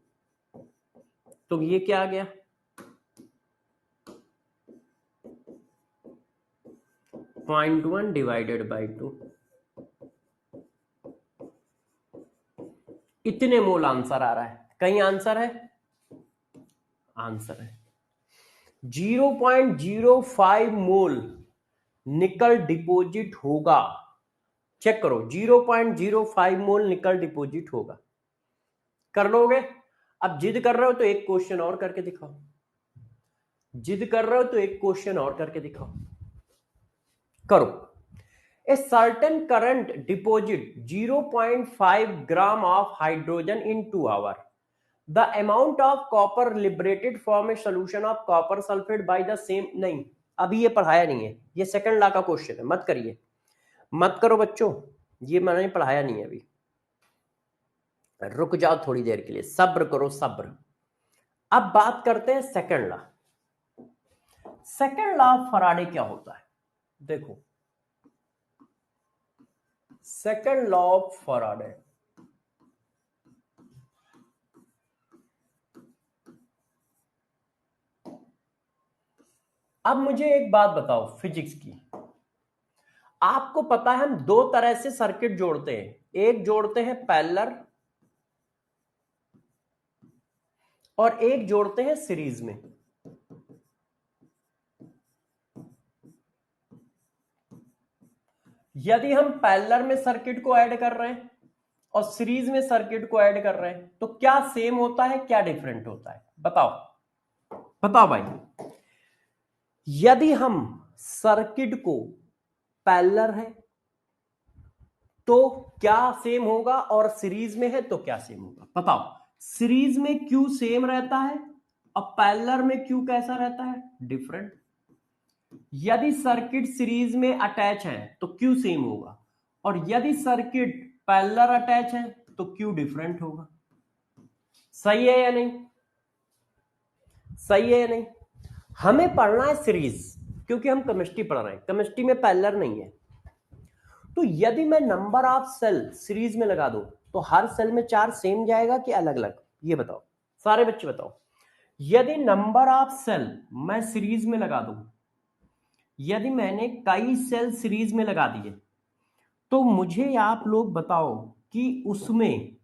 तो ये क्या आ गया 0.1 डिवाइडेड बाई 2, इतने मोल आंसर आ रहा है। कहीं आंसर है, आंसर है 0.05 मोल निकल डिपोजिट होगा। चेक करो 0.05 मोल निकल डिपोजिट होगा, कर लोगे। अब जिद कर रहे हो तो एक क्वेश्चन और करके दिखाओ, जिद कर रहे हो तो एक क्वेश्चन और करके दिखाओ, करो। A certain current deposit 0.5 gram of hydrogen in 2 hours. The amount of copper liberated from a solution of copper sulfate by the same, नहीं अभी ये पढ़ाया नहीं है, ये सेकंड लॉ का क्वेश्चन है, मत करिए, मत करो बच्चों, ये मैंने पढ़ाया नहीं है अभी, रुक जाओ थोड़ी देर के लिए, सब्र करो सब्र। अब बात करते हैं second law. Second law of Faraday क्या होता है, देखो सेकंड लॉ ऑफ फराडे, अब मुझे एक बात बताओ फिजिक्स की, आपको पता है हम 2 तरह से सर्किट जोड़ते हैं, एक जोड़ते हैं पैरेलल और एक जोड़ते हैं सीरीज में। यदि हम पैरेलल में सर्किट को ऐड कर रहे हैं और सीरीज में सर्किट को ऐड कर रहे हैं तो क्या सेम होता है क्या डिफरेंट होता है, बताओ बताओ भाई। यदि हम सर्किट को पैरेलल है तो क्या सेम होगा और सीरीज में है तो क्या सेम होगा, बताओ। सीरीज में Q सेम रहता है और पैरेलल में Q कैसा रहता है, डिफरेंट। यदि सर्किट सीरीज में अटैच है तो क्यू सेम होगा, और यदि सर्किट पैरेलल अटैच है तो क्यू डिफरेंट होगा। सही है या नहीं? सही है या नहीं? हमें पढ़ना है सीरीज, क्योंकि हम केमिस्ट्री पढ़ रहे हैं, केमिस्ट्री में पैरेलल नहीं है। तो यदि मैं नंबर ऑफ सेल सीरीज में लगा दूं तो हर सेल में 4 सेम जाएगा कि अलग अलग? ये बताओ सारे बच्चे बताओ। यदि नंबर ऑफ सेल मैं सीरीज में लगा दूं, यदि मैंने कई सेल सीरीज में लगा दिए, तो मुझे आप लोग बताओ कि उसमें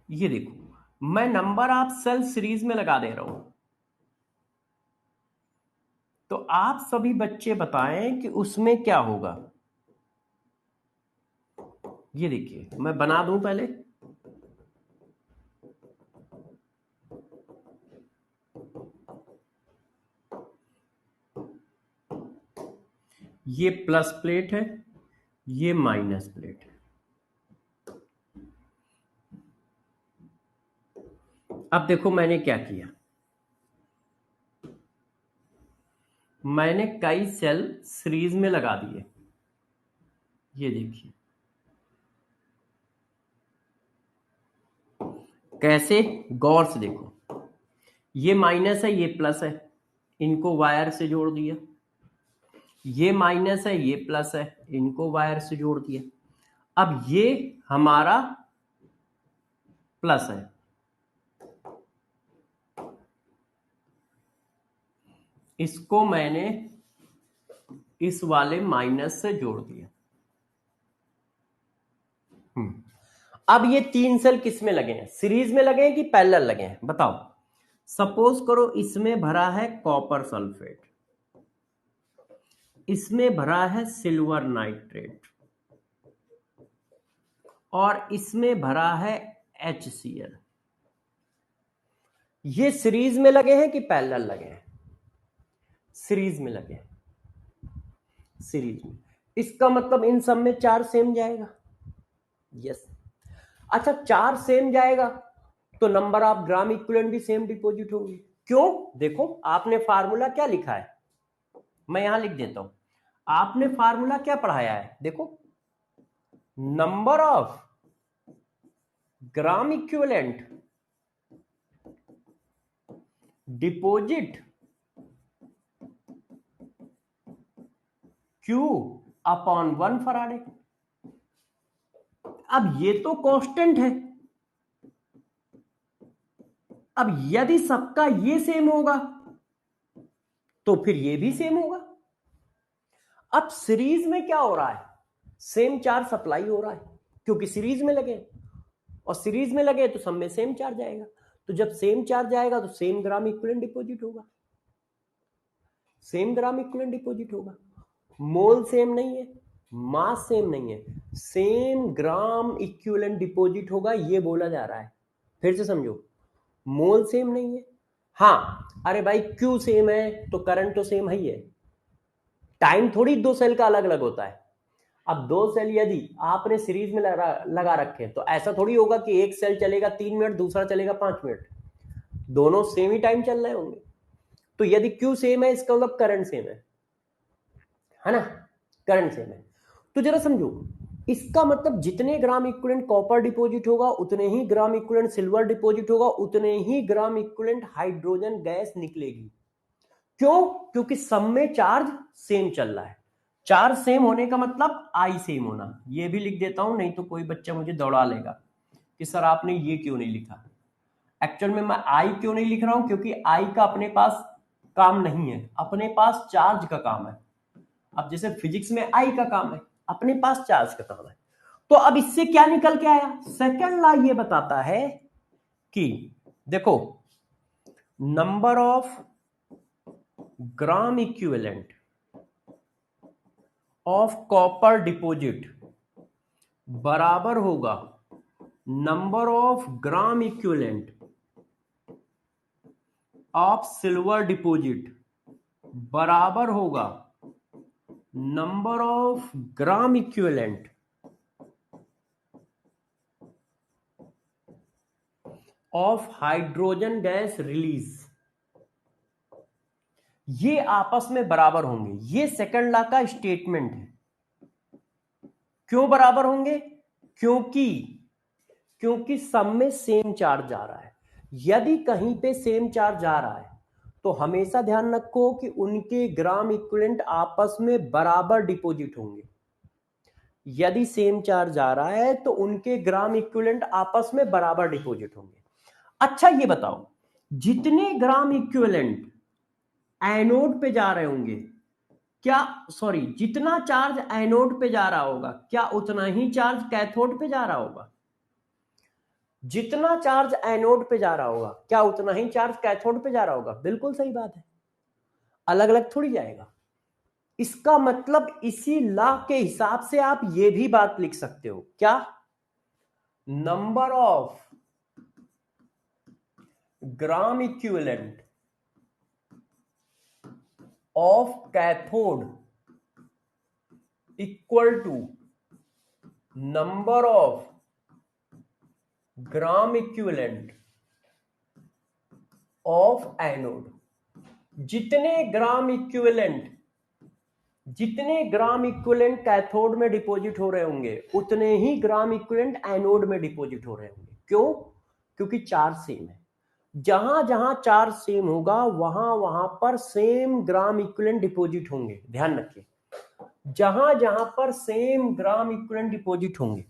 ये देखो, मैं नंबर ऑफ सेल सीरीज में लगा दे रहा हूं, तो आप सभी बच्चे बताएं कि उसमें क्या होगा। ये देखिए, मैं बना दूं पहले। ये प्लस प्लेट है, ये माइनस प्लेट है। अब देखो मैंने क्या किया, मैंने कई सेल सीरीज में लगा दिए। ये देखिए कैसे, गौर से देखो, ये माइनस है ये प्लस है, इनको वायर से जोड़ दिया। ये माइनस है ये प्लस है, इनको वायर से जोड़ दिया। अब ये हमारा प्लस है, इसको मैंने इस वाले माइनस से जोड़ दिया। अब ये 3 सेल किस में लगे हैं? सीरीज में लगे हैं कि पैरेलल लगे हैं? बताओ। सपोज करो इसमें भरा है कॉपर सल्फेट, इसमें भरा है सिल्वर नाइट्रेट, और इसमें भरा है HCl। ये सीरीज में लगे हैं कि पैरेलल लगे हैं? सीरीज में लगे हैं, सीरीज में। इसका मतलब इन सब में 4 सेम जाएगा। यस। अच्छा 4 सेम जाएगा तो नंबर ऑफ ग्राम इक्विवेलेंट भी सेम डिपॉजिट होंगे। क्यों? देखो आपने फार्मूला क्या लिखा है, मैं यहां लिख देता हूं। आपने फार्मूला क्या पढ़ाया है? देखो, number of gram equivalent deposit Q upon 1 Faraday. अब ये तो कांस्टेंट है, अब यदि सबका ये सेम होगा तो फिर ये भी सेम होगा। अब सीरीज में क्या हो रहा है? सेम चार्ज सप्लाई हो रहा है, क्योंकि सीरीज में लगे, और सीरीज में लगे तो सब में सेम चार्ज आएगा। तो जब सेम चार्ज आएगा तो सेम ग्राम इक्विवेलेंट डिपॉजिट होगा, सेम ग्राम इक्विवेलेंट डिपॉजिट होगा। मोल सेम नहीं है, मास सेम नहीं है, सेम ग्राम इक्विवेलेंट डिपॉजिट होगा, ये बोला जा रहा है। फिर से समझो, मोल सेम नहीं है, हाँ अरे भाई क्यू सेम है तो करंट तो सेम ही है। टाइम थोड़ी 2 सेल का अलग अलग होता है। अब 2 सेल यदि आपने सीरीज में लगा रखे तो ऐसा थोड़ी होगा कि एक सेल चलेगा 3 मिनट, दूसरा चलेगा 5 मिनट, दोनों सेम ही टाइम चल रहे होंगे। तो यदि क्यू सेम है इसका मतलब करंट सेम है ना, करंट सेम है। तो जरा समझो, इसका मतलब जितने ग्राम इक्विवेलेंट कॉपर डिपॉजिट होगा उतने ही ग्राम इक्विवेलेंट सिल्वर डिपॉजिट होगा, उतने ही ग्राम इक्विवेलेंट हाइड्रोजन गैस निकलेगी। क्यों? क्योंकि सब में चार्ज सेम चल रहा है। चार्ज सेम होने का मतलब आई सेम होना। ये भी लिख देता हूं, नहीं तो कोई बच्चा मुझे दौड़ा लेगा कि सर आपने ये क्यों नहीं लिखा। एक्चुअल में मैं आई क्यों नहीं लिख रहा हूं? क्योंकि आई का अपने पास काम नहीं है, अपने पास चार्ज का काम है। अब जैसे फिजिक्स में आई का काम है, अपने पास चार्ज का काम है। तो अब इससे क्या निकल के आया? सेकंड लॉ ये बताता है कि देखो, number of gram equivalent of copper deposit बराबर होगा number of gram equivalent of silver deposit बराबर होगा number of gram equivalent of hydrogen gas release, ये आपस में बराबर होंगे। ये सेकंड लॉ का स्टेटमेंट है। क्यों बराबर होंगे? क्योंकि सब में सेम चार्ज जा रहा है। यदि कहीं पे सेम चार्ज जा रहा है तो हमेशा ध्यान रखो कि उनके ग्राम इक्विवेलेंट आपस में बराबर डिपॉजिट होंगे। यदि सेम चार्ज आ रहा है तो उनके ग्राम इक्विवेलेंट आपस में बराबर डिपॉजिट होंगे। अच्छा ये बताओ, जितने ग्राम इक्विवेलेंट एनोड पे जा रहे होंगे, जितना चार्ज एनोड पे जा रहा होगा, क्या उतना ही चार्ज कैथोड पे जा रहा होगा? जितना चार्ज एनोड पे जा रहा होगा, क्या उतना ही चार्ज कैथोड पे जा रहा होगा? बिल्कुल सही बात है, अलग अलग थोड़ी जाएगा। इसका मतलब इसी लॉ के हिसाब से आप ये भी बात लिख सकते हो, क्या? Number of gram equivalent of cathode equal to number of gram equivalent of anode. जितने ग्राम इक्विवेलेंट कैथोड में डिपॉजिट हो रहे होंगे, उतने ही ग्राम इक्विवेलेंट एनोड में डिपॉजिट हो रहे होंगे। क्यों? क्योंकि चार्ज सेम है। जहां जहां चार्ज सेम होगा वहां वहां पर सेम ग्राम इक्विवेलेंट डिपॉजिट होंगे। ध्यान रखिए, जहां जहां पर सेम ग्राम इक्विवेलेंट डिपॉजिट होंगे,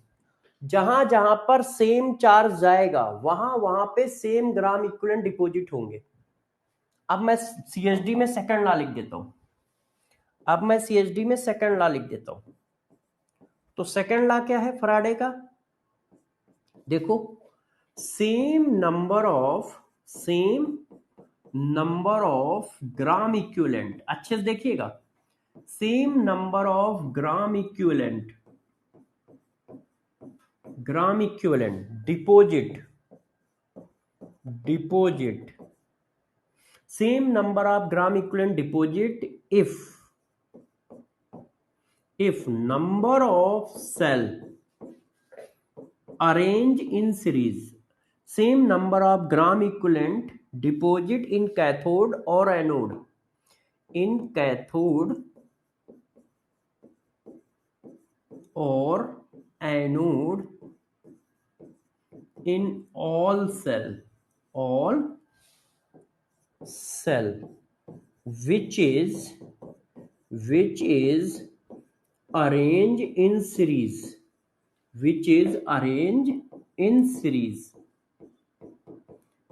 जहां जहां पर सेम चार्ज जाएगा वहां वहां पे सेम ग्राम इक्विवेलेंट डिपॉजिट होंगे। अब मैं सीएचडी में सेकंड लॉ लिख देता हूं। तो सेकंड लॉ क्या है फैराडे का? देखो, same number of gram equivalent, अच्छे से देखिएगा, same number of gram equivalent deposit same number of gram equivalent deposit if number of cell arrange in series, same number of gram equivalent deposit in cathode or anode, in cathode or anode in all cell which is arranged in series,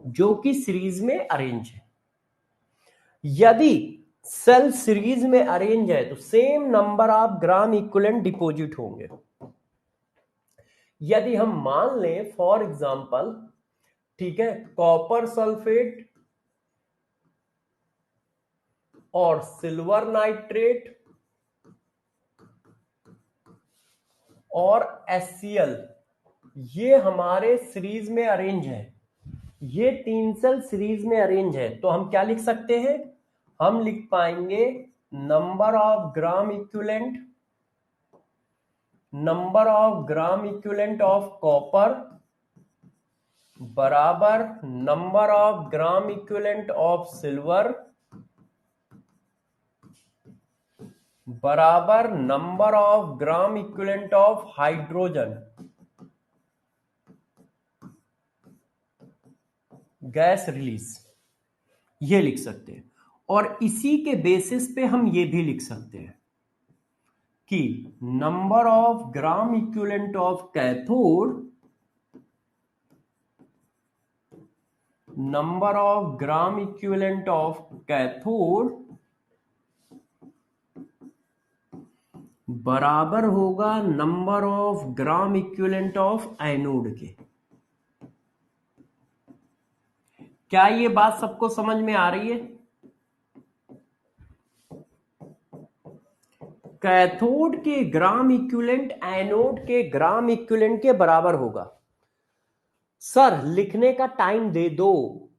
जो कि series में arrange है। यदि cell series में arrange है तो same number of gram equivalent deposit होंगे। यदि हम मान लें फॉर एग्जांपल, ठीक है, कॉपर सल्फेट और सिल्वर नाइट्रेट और HCl, ये हमारे सीरीज में अरेंज है, ये तीन सेल सीरीज में अरेंज है, तो हम क्या लिख सकते हैं? हम लिख पाएंगे number of gram equivalent of copper बराबर number of gram equivalent of silver बराबर number of gram equivalent of hydrogen gas release, ये लिख सकते हैं। और इसी के बेसिस पे हम ये भी लिख सकते हैं कि number of gram equivalent of cathode बराबर होगा number of gram equivalent of anode के। क्या ये बात सबको समझ में आ रही है? कैथोड के ग्राम इक्विवेलेंट एनोड के ग्राम इक्विवेलेंट के बराबर होगा। सर लिखने का टाइम दे दो।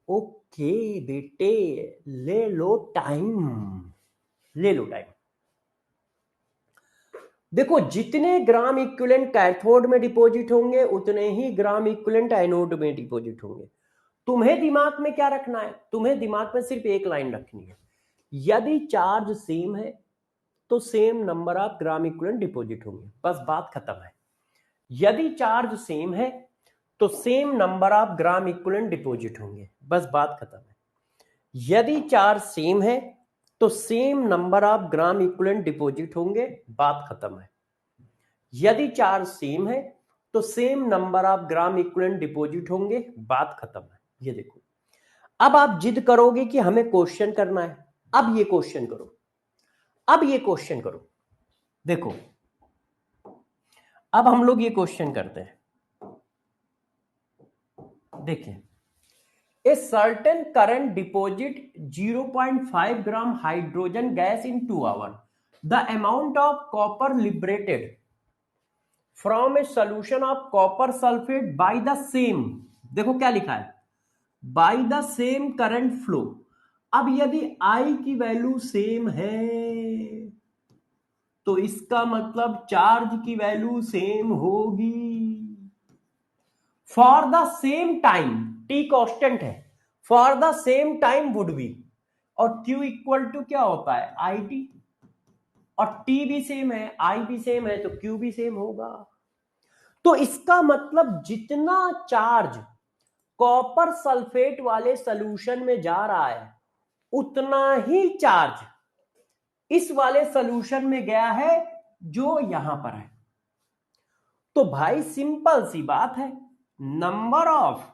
ओके बेटे, ले लो टाइम। देखो, जितने ग्राम इक्विवेलेंट कैथोड में डिपॉजिट होंगे उतने ही ग्राम इक्विवेलेंट एनोड में डिपॉजिट होंगे। तुम्हें दिमाग में क्या रखना है, तुम्हें दिमाग में सिर्फ एक लाइन रखनी है, यदि चार्ज सेम है तो same number of gram equivalent deposit होंगे, बस बात खत्म है। यदि चार्ज सेम है तो same number of gram equivalent deposit होंगे, बस बात खत्म है। यदि चार्ज सेम है तो same number of gram equivalent deposit होंगे, बात खत्म है। यदि चार्ज सेम है तो same number of gram equivalent deposit होंगे, बात खत्म है। ये देखो, अब आप जिद करोगे कि हमें क्वेश्चन करना है, अब ये क्वेश्चन करो, अब ये क्वेश्चन करो। देखो अब हम लोग ये क्वेश्चन करते हैं। देखिए, a certain current deposit 0.5 gram hydrogen gas in 2 hour, the amount of copper liberated from a solution of copper sulphate by the same, देखो क्या लिखा है, by the same current flow. अब यदि I की वैल्यू सेम है तो इसका मतलब चार्ज की वैल्यू सेम होगी। For the same time, T constant है, for the same time would be, और Q इक्वल टू क्या होता है, IT, और T भी सेम है, I भी सेम है, तो Q भी सेम होगा। तो इसका मतलब जितना चार्ज कॉपर सल्फेट वाले सॉल्यूशन में जा रहा है उतना ही चार्ज इस वाले सॉल्यूशन में गया है जो यहां पर है। तो भाई सिंपल सी बात है, number of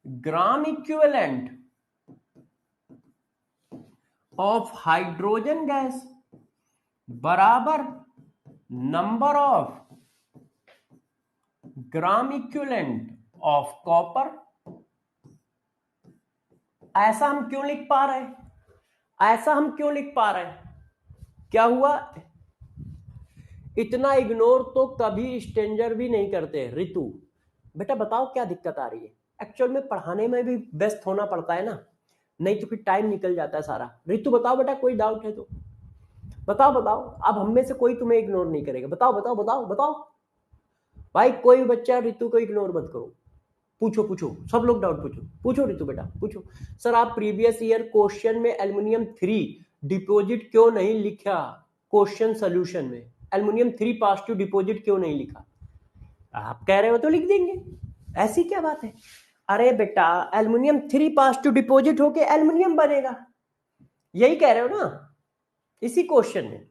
gram equivalent of hydrogen gas बराबर number of gram equivalent of copper. ऐसा हम क्यों लिख पा रहे हैं, ऐसा हम क्यों लिख पा रहे हैं, क्या हुआ, इतना इग्नोर तो कभी स्ट्रेंजर भी नहीं करते। ऋतु बेटा बताओ क्या दिक्कत आ रही है, एक्चुअल में पढ़ाने में भी व्यस्त होना पड़ता है ना, नहीं तो फिर टाइम निकल जाता है सारा। ऋतु बताओ बेटा, कोई डाउट है तो बताओ बताओ, अब हम में से कोई तुम्हें इग्नोर नहीं करेगा, बताओ बताओ बताओ बताओ भाई, कोई बच्चा ऋतु को इग्नोर मत करो, पूछो पूछो, सब लोग डाउट पूछो, पूछो ऋतु बेटा पूछो। सर आप प्रीवियस ईयर क्वेश्चन में एल्युमिनियम 3 डिपॉजिट क्यों नहीं लिखा, क्वेश्चन सोल्यूशन में एल्युमिनियम 3 पॉजिटिव डिपॉजिट क्यों नहीं लिखा, आप कह रहे हो तो लिख देंगे, ऐसी क्या बात है। अरे बेटा एल्युमिनियम 3 पॉजिटिव डिपॉजिट होके एल्युमिनियम बनेगा, यही कह रहे हो ना इसी क्वेश्चन में।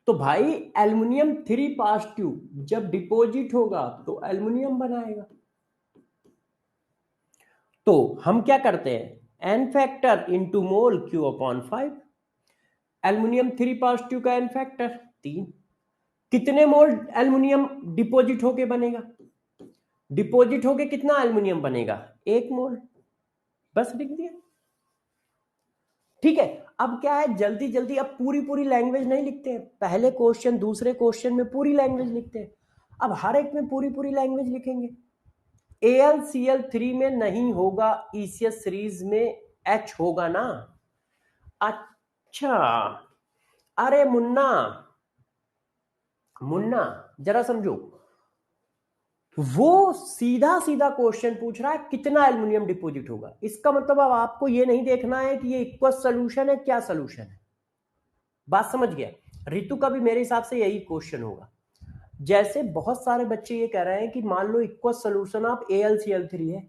तो भाई एल्युमिनियम 3 पॉजिटिव जब डिपॉजिट होगा तो एल्युमिनियम बनाएगा। तो हम क्या करते हैं, N factor into mole Q upon 5, aluminium 3 positive का एन फैक्टर 3, कितने मोल एल्युमिनियम डिपॉजिट होके बनेगा, डिपॉजिट होके कितना एल्युमिनियम बनेगा, 1 मोल, बस लिख दिया। ठीक है, अब क्या है, जल्दी जल्दी अब पूरी पूरी लैंग्वेज नहीं लिखते हैं, पहले क्वेश्चन दूसरे क्वेश्चन में पूरी लैंग्वेज लिखते हैं, अब हर एक में पूरी पूरी लैंग्वेज लिखेंगे। AlCl3 में नहीं होगा, ECS सीरीज में H होगा ना। अच्छा, अरे मुन्ना मुन्ना जरा समझो, वो सीधा सीधा क्वेश्चन पूछ रहा है कितना एल्युमिनियम डिपॉजिट होगा, इसका मतलब अब आपको ये नहीं देखना है कि ये इक्वल सॉल्यूशन है क्या सॉल्यूशन है, बात समझ गया। ऋतु का भी मेरे हिसाब से यही क्वेश्चन होगा। जैसे बहुत सारे बच्चे ये कह रहे हैं कि मान लो इक्वल सॉल्यूशन ऑफ AlCl3 है,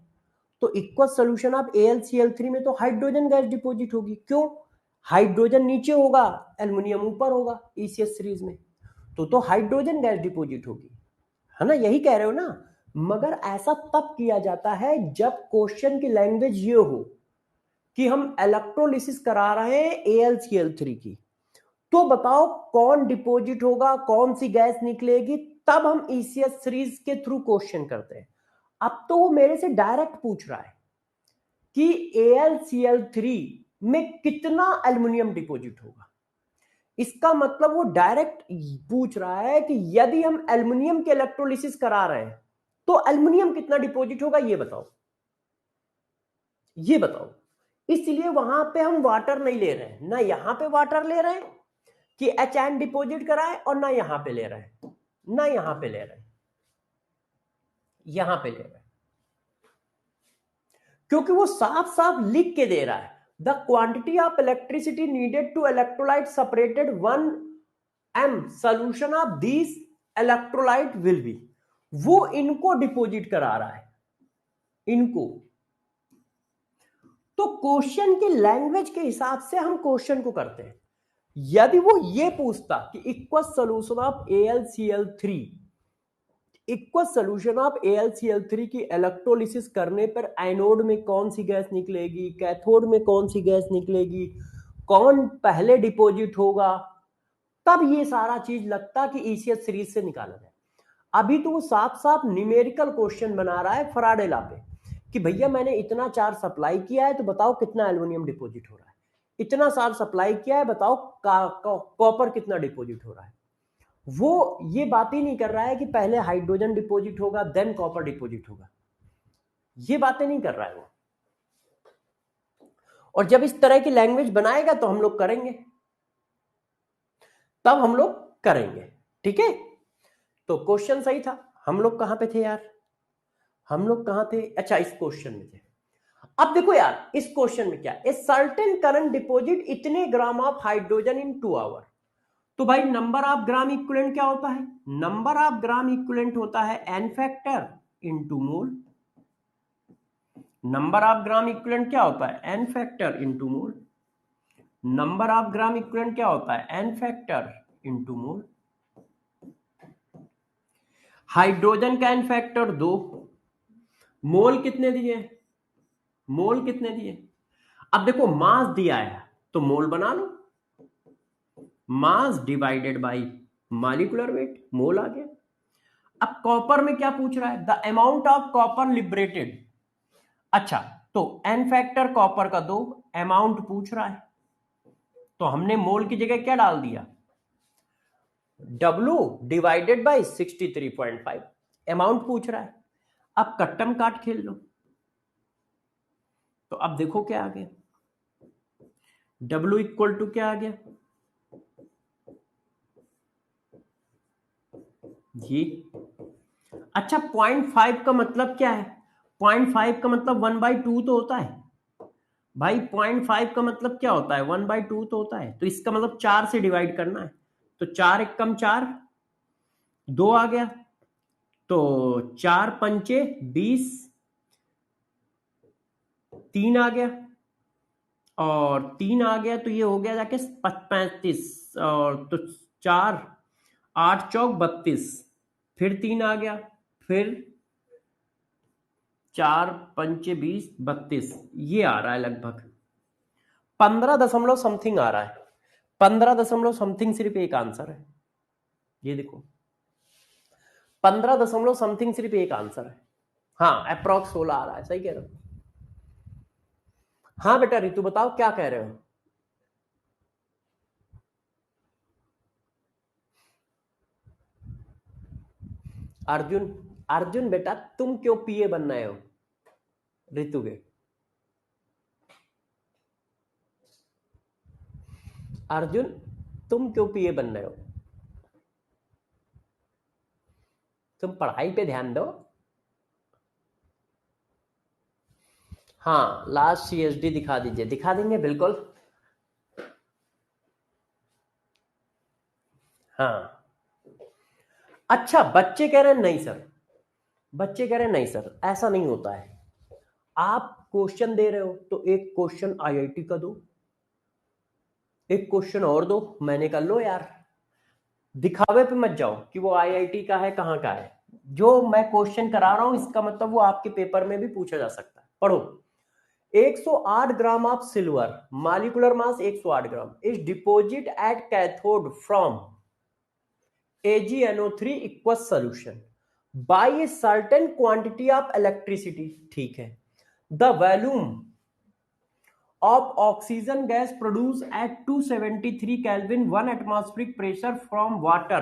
तो इक्वल सॉल्यूशन ऑफ AlCl3 में तो हाइड्रोजन गैस डिपॉजिट होगी, क्यों, हाइड्रोजन नीचे होगा एल्युमिनियम ऊपर होगा ECS सीरीज में, तो हाइड्रोजन गैस डिपॉजिट होगी, है ना, यही कह रहे हो ना। मगर ऐसा तब किया जाता है जब क्वेश्चन की लैंग्वेज ये हो कि हम इलेक्ट्रोलिसिस करा रहे हैं AlCl3 की, तो बताओ कौन डिपॉजिट होगा, कौन सी गैस निकलेगी, तब हम ECS सीरीज के थ्रू क्वेश्चन करते हैं। अब तो वो मेरे से डायरेक्ट पूछ रहा है कि AlCl3 में कितना एल्युमिनियम डिपॉजिट होगा, इसका मतलब वो डायरेक्ट पूछ रहा है कि यदि हम एल्युमिनियम के इलेक्ट्रोलिसिस करा रहे हैं तो एल्युमिनियम कितना डिपॉजिट होगा, ये बताओ, ये बताओ। इसलिए वहां पे हम वाटर नहीं ले रहे हैं, ना यहां पे वाटर ले रहे हैं कि HN डिपॉजिट कराए, और ना यहां पे ले रहे हैं, ना यहां पे ले रहे हैं, यहां पे ले रहे हैं। क्योंकि वो साफ साफ लिख के दे रहा है the quantity of electricity needed to electrolyte separated 1 m solution of this electrolyte will be, वो इनको डिपॉजिट करा रहा है, इनको। तो क्वेश्चन की लैंग्वेज के हिसाब से हम क्वेश्चन को करते हैं। यदि वो ये पूछता कि equal solution of AlCl3, equal solution of AlCl3 की इलेक्ट्रोलिसिस करने पर एनोड में कौन सी गैस निकलेगी, कैथोड में कौन सी गैस निकलेगी, कौन पहले डिपॉजिट होगा, तब ये सारा चीज लगता कि ECH सीरीज से निकाला जाए। अभी तो वो साफ साफ न्यूमेरिकल क्वेश्चन बना रहा है फराडे लॉ पे कि भैया मैंने इतना चार्ज सप्लाई किया है तो बताओ कितना एल्युमिनियम डिपॉजिट हो रहा है, इतना चार्ज सप्लाई किया है बताओ कॉपर कितना डिपॉजिट हो रहा है। वो ये बात ही नहीं कर रहा है कि पहले हाइड्रोजन डिपॉजिट होगा देन कॉपर डिपॉजिट होगा, ये बातें नहीं कर रहा है वो। और जब इस तरह की लैंग्वेज बनाएगा तो हम लोग करेंगे, तब हम लोग करेंगे, ठीक है। तो क्वेश्चन सही था। हम लोग कहां पे थे यार, हम लोग कहां थे, अच्छा इस क्वेश्चन में थे। अब देखो यार इस क्वेश्चन में क्या, ए सर्टेन करंट डिपॉजिट इतने gram of hydrogen in 2 hour. तो भाई नंबर ऑफ ग्राम इक्विवेलेंट क्या होता है, नंबर ऑफ ग्राम इक्विवेलेंट होता है n factor into mole. Number of gram equivalent क्या होता है, n factor into mole. Number of gram equivalent क्या होता है, n फैक्टर इनटू मोल। हाइड्रोजन का n फैक्टर 2, मोल कितने दिए, मोल कितने दिए। अब देखो मास दिया है तो मोल बना लो, mass divided by molecular weight, mole आ गया। अब कॉपर में क्या पूछ रहा है, the amount of copper liberated. अच्छा तो n फैक्टर कॉपर का 2, अमाउंट पूछ रहा है तो हमने मोल की जगह क्या डाल दिया, W डिवाइडेड बाय 63.5, अमाउंट पूछ रहा है। अब कट्टम काट खेल लो, तो अब देखो क्या आ गया, W इक्वल टू क्या आ गया जी। अच्छा 0.5 का मतलब क्या है, 0.5 का मतलब 1/2 तो होता है भाई, 0.5 का मतलब क्या होता है, 1/2 तो होता है। तो इसका मतलब 4 से डिवाइड करना है, तो 4 एकम 4, 2 आ गया, तो 4 पंचे 20, 3 आ गया, और 3 आ गया तो ये हो गया जाके 35, और तो 4 8 चौक 32, फिर 3 आ गया, फिर 4 पंचे 20 32, ये आ रहा है लगभग 15 दशमलव समथिंग आ रहा है, 15 दशमलव समथिंग सिर्फ एक आंसर है, ये देखो 15 दशमलव समथिंग सिर्फ एक आंसर है। हाँ अप्रोक्स 16 आ रहा है, सही कह रहे हो। हाँ बेटा रितु बताओ क्या कह रहे हो। अर्जुन, अर्जुन बेटा तुम क्यों पीए बन रहे हो रितु के, अर्जुन तुम क्यों पीए बन रहे हो, तुम पढ़ाई पे ध्यान दो। हाँ लास्ट CSD दिखा दीजिए, दिखा देंगे बिल्कुल। हाँ अच्छा बच्चे कह रहे हैं नहीं सर, बच्चे कह रहे हैं नहीं सर ऐसा नहीं होता है। आप क्वेश्चन दे रहे हो तो एक क्वेश्चन IIT का दो, एक क्वेश्चन और दो, मैंने कर लो यार, दिखावे पे मत जाओ कि वो IIT का है कहाँ का है। जो मैं क्वेश्चन करा रहा हूं इसका मतलब वो आपके पेपर में भी पूछा जा सकता है, पढ़ो। 108 gram of silver, molecular mass 108 gram is deposit at cathode from AgNO3 equal solution bye a certain quantity of electricity, ठीक है। The volume of oxygen gas produced at 273 Kelvin 1 atmospheric pressure from water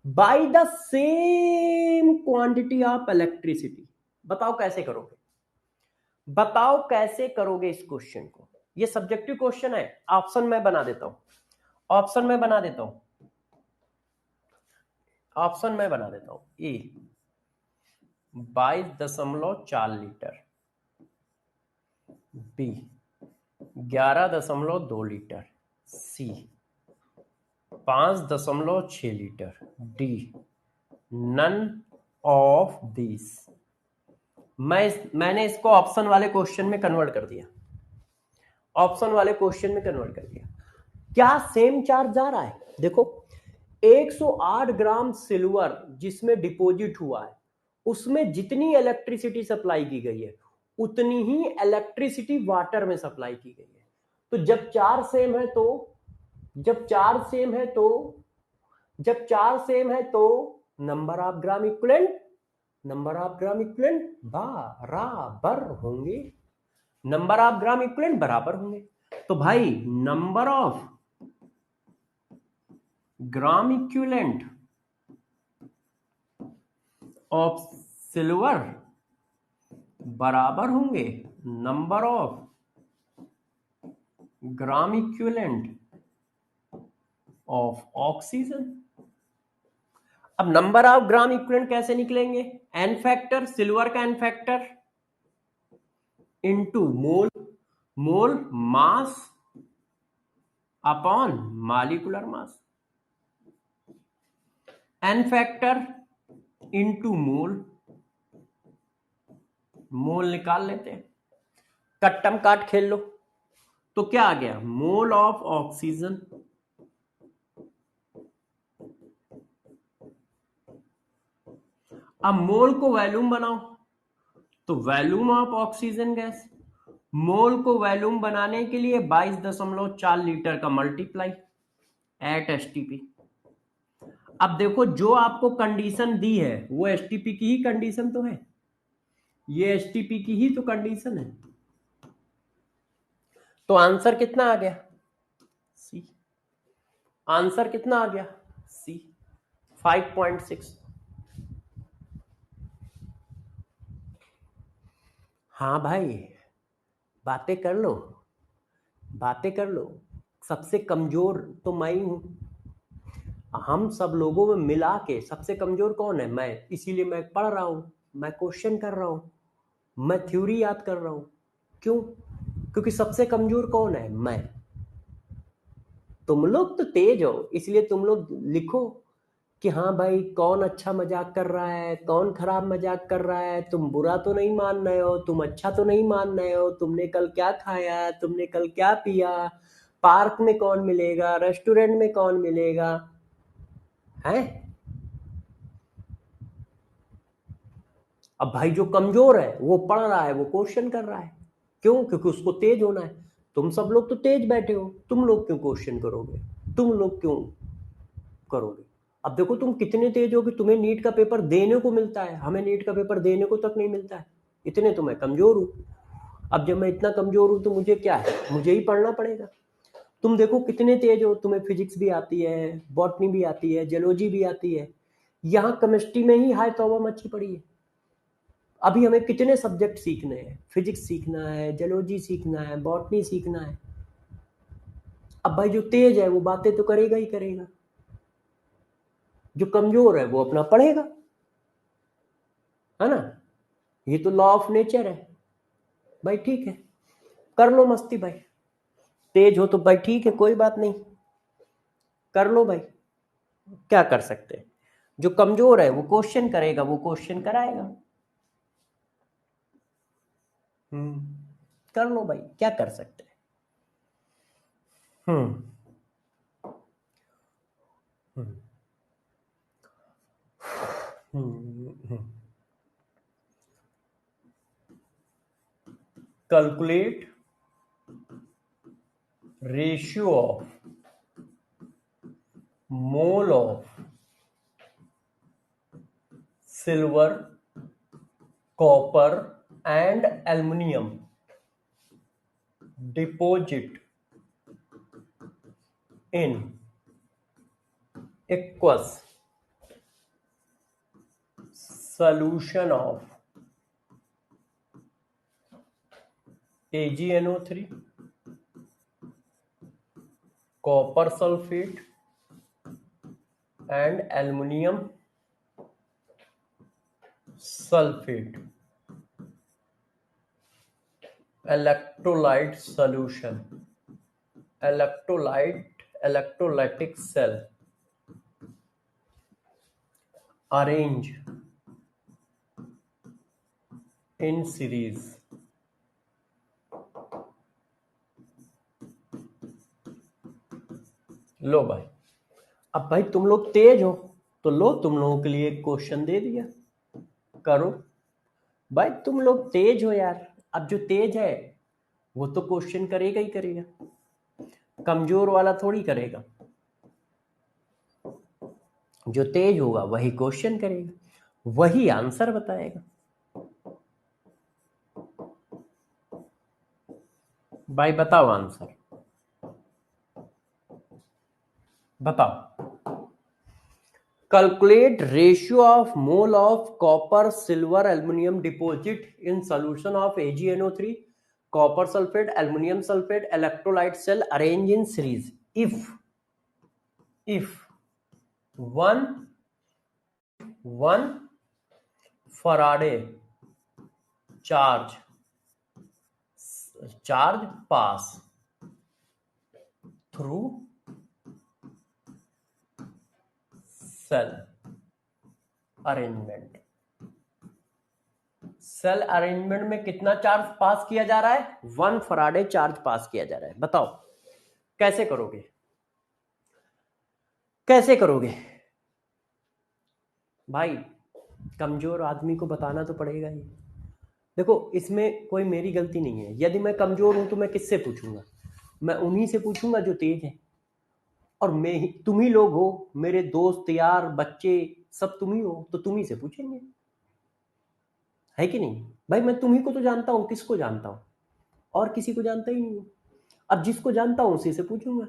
by the same quantity of electricity। बताओ कैसे करोगे, बताओ कैसे करोगे इस question को। ये सब्जेक्टिव क्वेश्चन है, ऑप्शन मैं बना देता हूं, ऑप्शन मैं बना देता हूं, ऑप्शन मैं बना देता हूं। A 22.4 litre, B 11.2 litre, C 5.6 litre, D none of this. मैंने इसको ऑप्शन वाले क्वेश्चन में कन्वर्ट कर दिया, ऑप्शन वाले क्वेश्चन में कन्वर्ट कर दिया। क्या सेम चार्ज जा रहा है? देखो 108 ग्राम सिल्वर जिसमें डिपॉजिट हुआ है, उसमें जितनी इलेक्ट्रिसिटी सप्लाई की गई है उतनी ही इलेक्ट्रिसिटी वाटर में सप्लाई की गई है। तो जब चार्ज सेम है तो नंबर ऑफ ग्राम इक्विवेलेंट बराबर होंगे, नंबर ऑफ ग्राम इक्विवेलेंट बराबर होंगे। तो भाई number of gram equivalent of silver बराबर होंगे number of gram equivalent of oxygen. अब नंबर ऑफ ग्राम इक्विवेलेंट कैसे निकलेंगे? एन फैक्टर, सिल्वर का N factor into mole mass upon molecular mass, N factor into mole निकाल लेते हैं, कट्टम काट खेल लो। तो क्या आ गया? मोल ऑफ ऑक्सीजन अब मोल को वैल्यूम बनाओ, तो वैल्यूम ऑफ ऑक्सीजन गैस, मोल को वैल्यूम बनाने के लिए 22.4 लीटर का मल्टीप्लाई एट एसटीपी। अब देखो जो आपको कंडीशन दी है वो एसटीपी की ही कंडीशन तो है, ये एसटीपी की ही तो कंडीशन है। तो आंसर कितना आ गया? सी। आंसर कितना आ गया? सी 5.6। हाँ भाई बातें कर लो, बातें कर लो। सबसे कमजोर तो मैं ही हूं, हम सब लोगों में मिला के सबसे कमजोर कौन है? मैं। इसीलिए मैं पढ़ रहा हूं, मैं क्वेश्चन कर रहा हूं, मैं थ्योरी याद कर रहा हूं। क्यों? क्योंकि सबसे कमजोर कौन है? मैं। तुम लोग तो तेज हो, इसलिए तुम लोग लिखो कि हाँ भाई कौन अच्छा मजाक कर रहा है, कौन खराब मजाक कर रहा है, तुम बुरा तो नहीं मान रहे हो, तुम अच्छा तो नहीं मान रहे हो, तुमने कल क्या खाया, तुमने कल क्या पिया, पार्क में कौन मिलेगा, रेस्टोरेंट में कौन मिलेगा है। अब भाई जो कमजोर है वो पढ़ रहा है, वो क्वेश्चन कर रहा है। क्यों? क्योंकि उसको तेज होना है। तुम सब लोग तो तेज बैठे हो, तुम लोग क्यों क्वेश्चन करोगे? तुम लोग क्यों करोगे? अब देखो तुम कितने तेज हो कि तुम्हें नीट का पेपर देने को मिलता है, हमें नीट का पेपर देने को तक नहीं मिलता है, इतने तो मैं कमजोर हूं। अब जब मैं इतना कमजोर हूं तो मुझे क्या है, मुझे ही पढ़ना पड़ेगा। तुम देखो कितने तेज हो, तुम्हें फिजिक्स भी आती है, बॉटनी भी आती है, जियोलॉजी भी आती है, यहाँ केमिस्ट्री में ही हाय तौबा मच्छी पड़ी है। अभी हमें कितने सब्जेक्ट सीखने हैं, फिजिक्स सीखना है, जियोलॉजी सीखना है, बॉटनी सीखना है। अब भाई जो तेज है वो बातें तो करेगा ही करेगा, जो कमजोर है वो अपना पढ़ेगा, है ना। ये तो लॉ ऑफ नेचर है भाई। ठीक है कर लो मस्ती भाई, तेज हो तो भाई ठीक है, कोई बात नहीं, कर लो भाई। क्या कर सकते हैं, जो कमजोर है वो क्वेश्चन करेगा, वो क्वेश्चन कराएगा। कर लो भाई, क्या कर सकते हैं। Hmm hmm calculate ratio of mole of silver, copper and aluminium deposit in aqueous solution of AgNO3, copper sulfate and aluminium sulfate electrolyte solution, electrolytic cell arrange in series. लो भाई, अब भाई तुम लोग तेज हो तो लो, तुम लोगों के लिए एक क्वेश्चन दे दिया, करो भाई। तुम लोग तेज हो यार, अब जो तेज है वो तो क्वेश्चन करेगा ही करेगा, कमजोर वाला थोड़ी करेगा। जो तेज होगा वही क्वेश्चन करेगा, वही आंसर बताएगा। भाई बताओ आंसर, बताओ। Calculate ratio of mole of copper, silver, aluminum deposit in solution of AgNO3, copper sulfate, aluminum sulfate, electrolyte cell arrange in series. If one Faraday charge pass through cell arrangement, cell arrangement में कितना charge पास किया जा रहा है? 1 Faraday charge पास किया जा रहा है। बताओ कैसे करोगे, कैसे करोगे भाई? कमजोर आदमी को बताना तो पड़ेगा ही। देखो इसमें कोई मेरी गलती नहीं है, यदि मैं कमजोर हूं तो मैं किससे पूछूंगा? मैं उन्हीं से पूछूंगा जो तेज है। और मैं ही, तुम ही लोग हो, मेरे दोस्त यार बच्चे सब तुम ही हो, तो तुम ही से पूछेंगे, है कि नहीं भाई? मैं तुम ही को तो जानता हूं, किसको जानता हूं? और किसी को जानता ही नहीं हूं। अब जिसको जानता हूं उसी से पूछूंगा।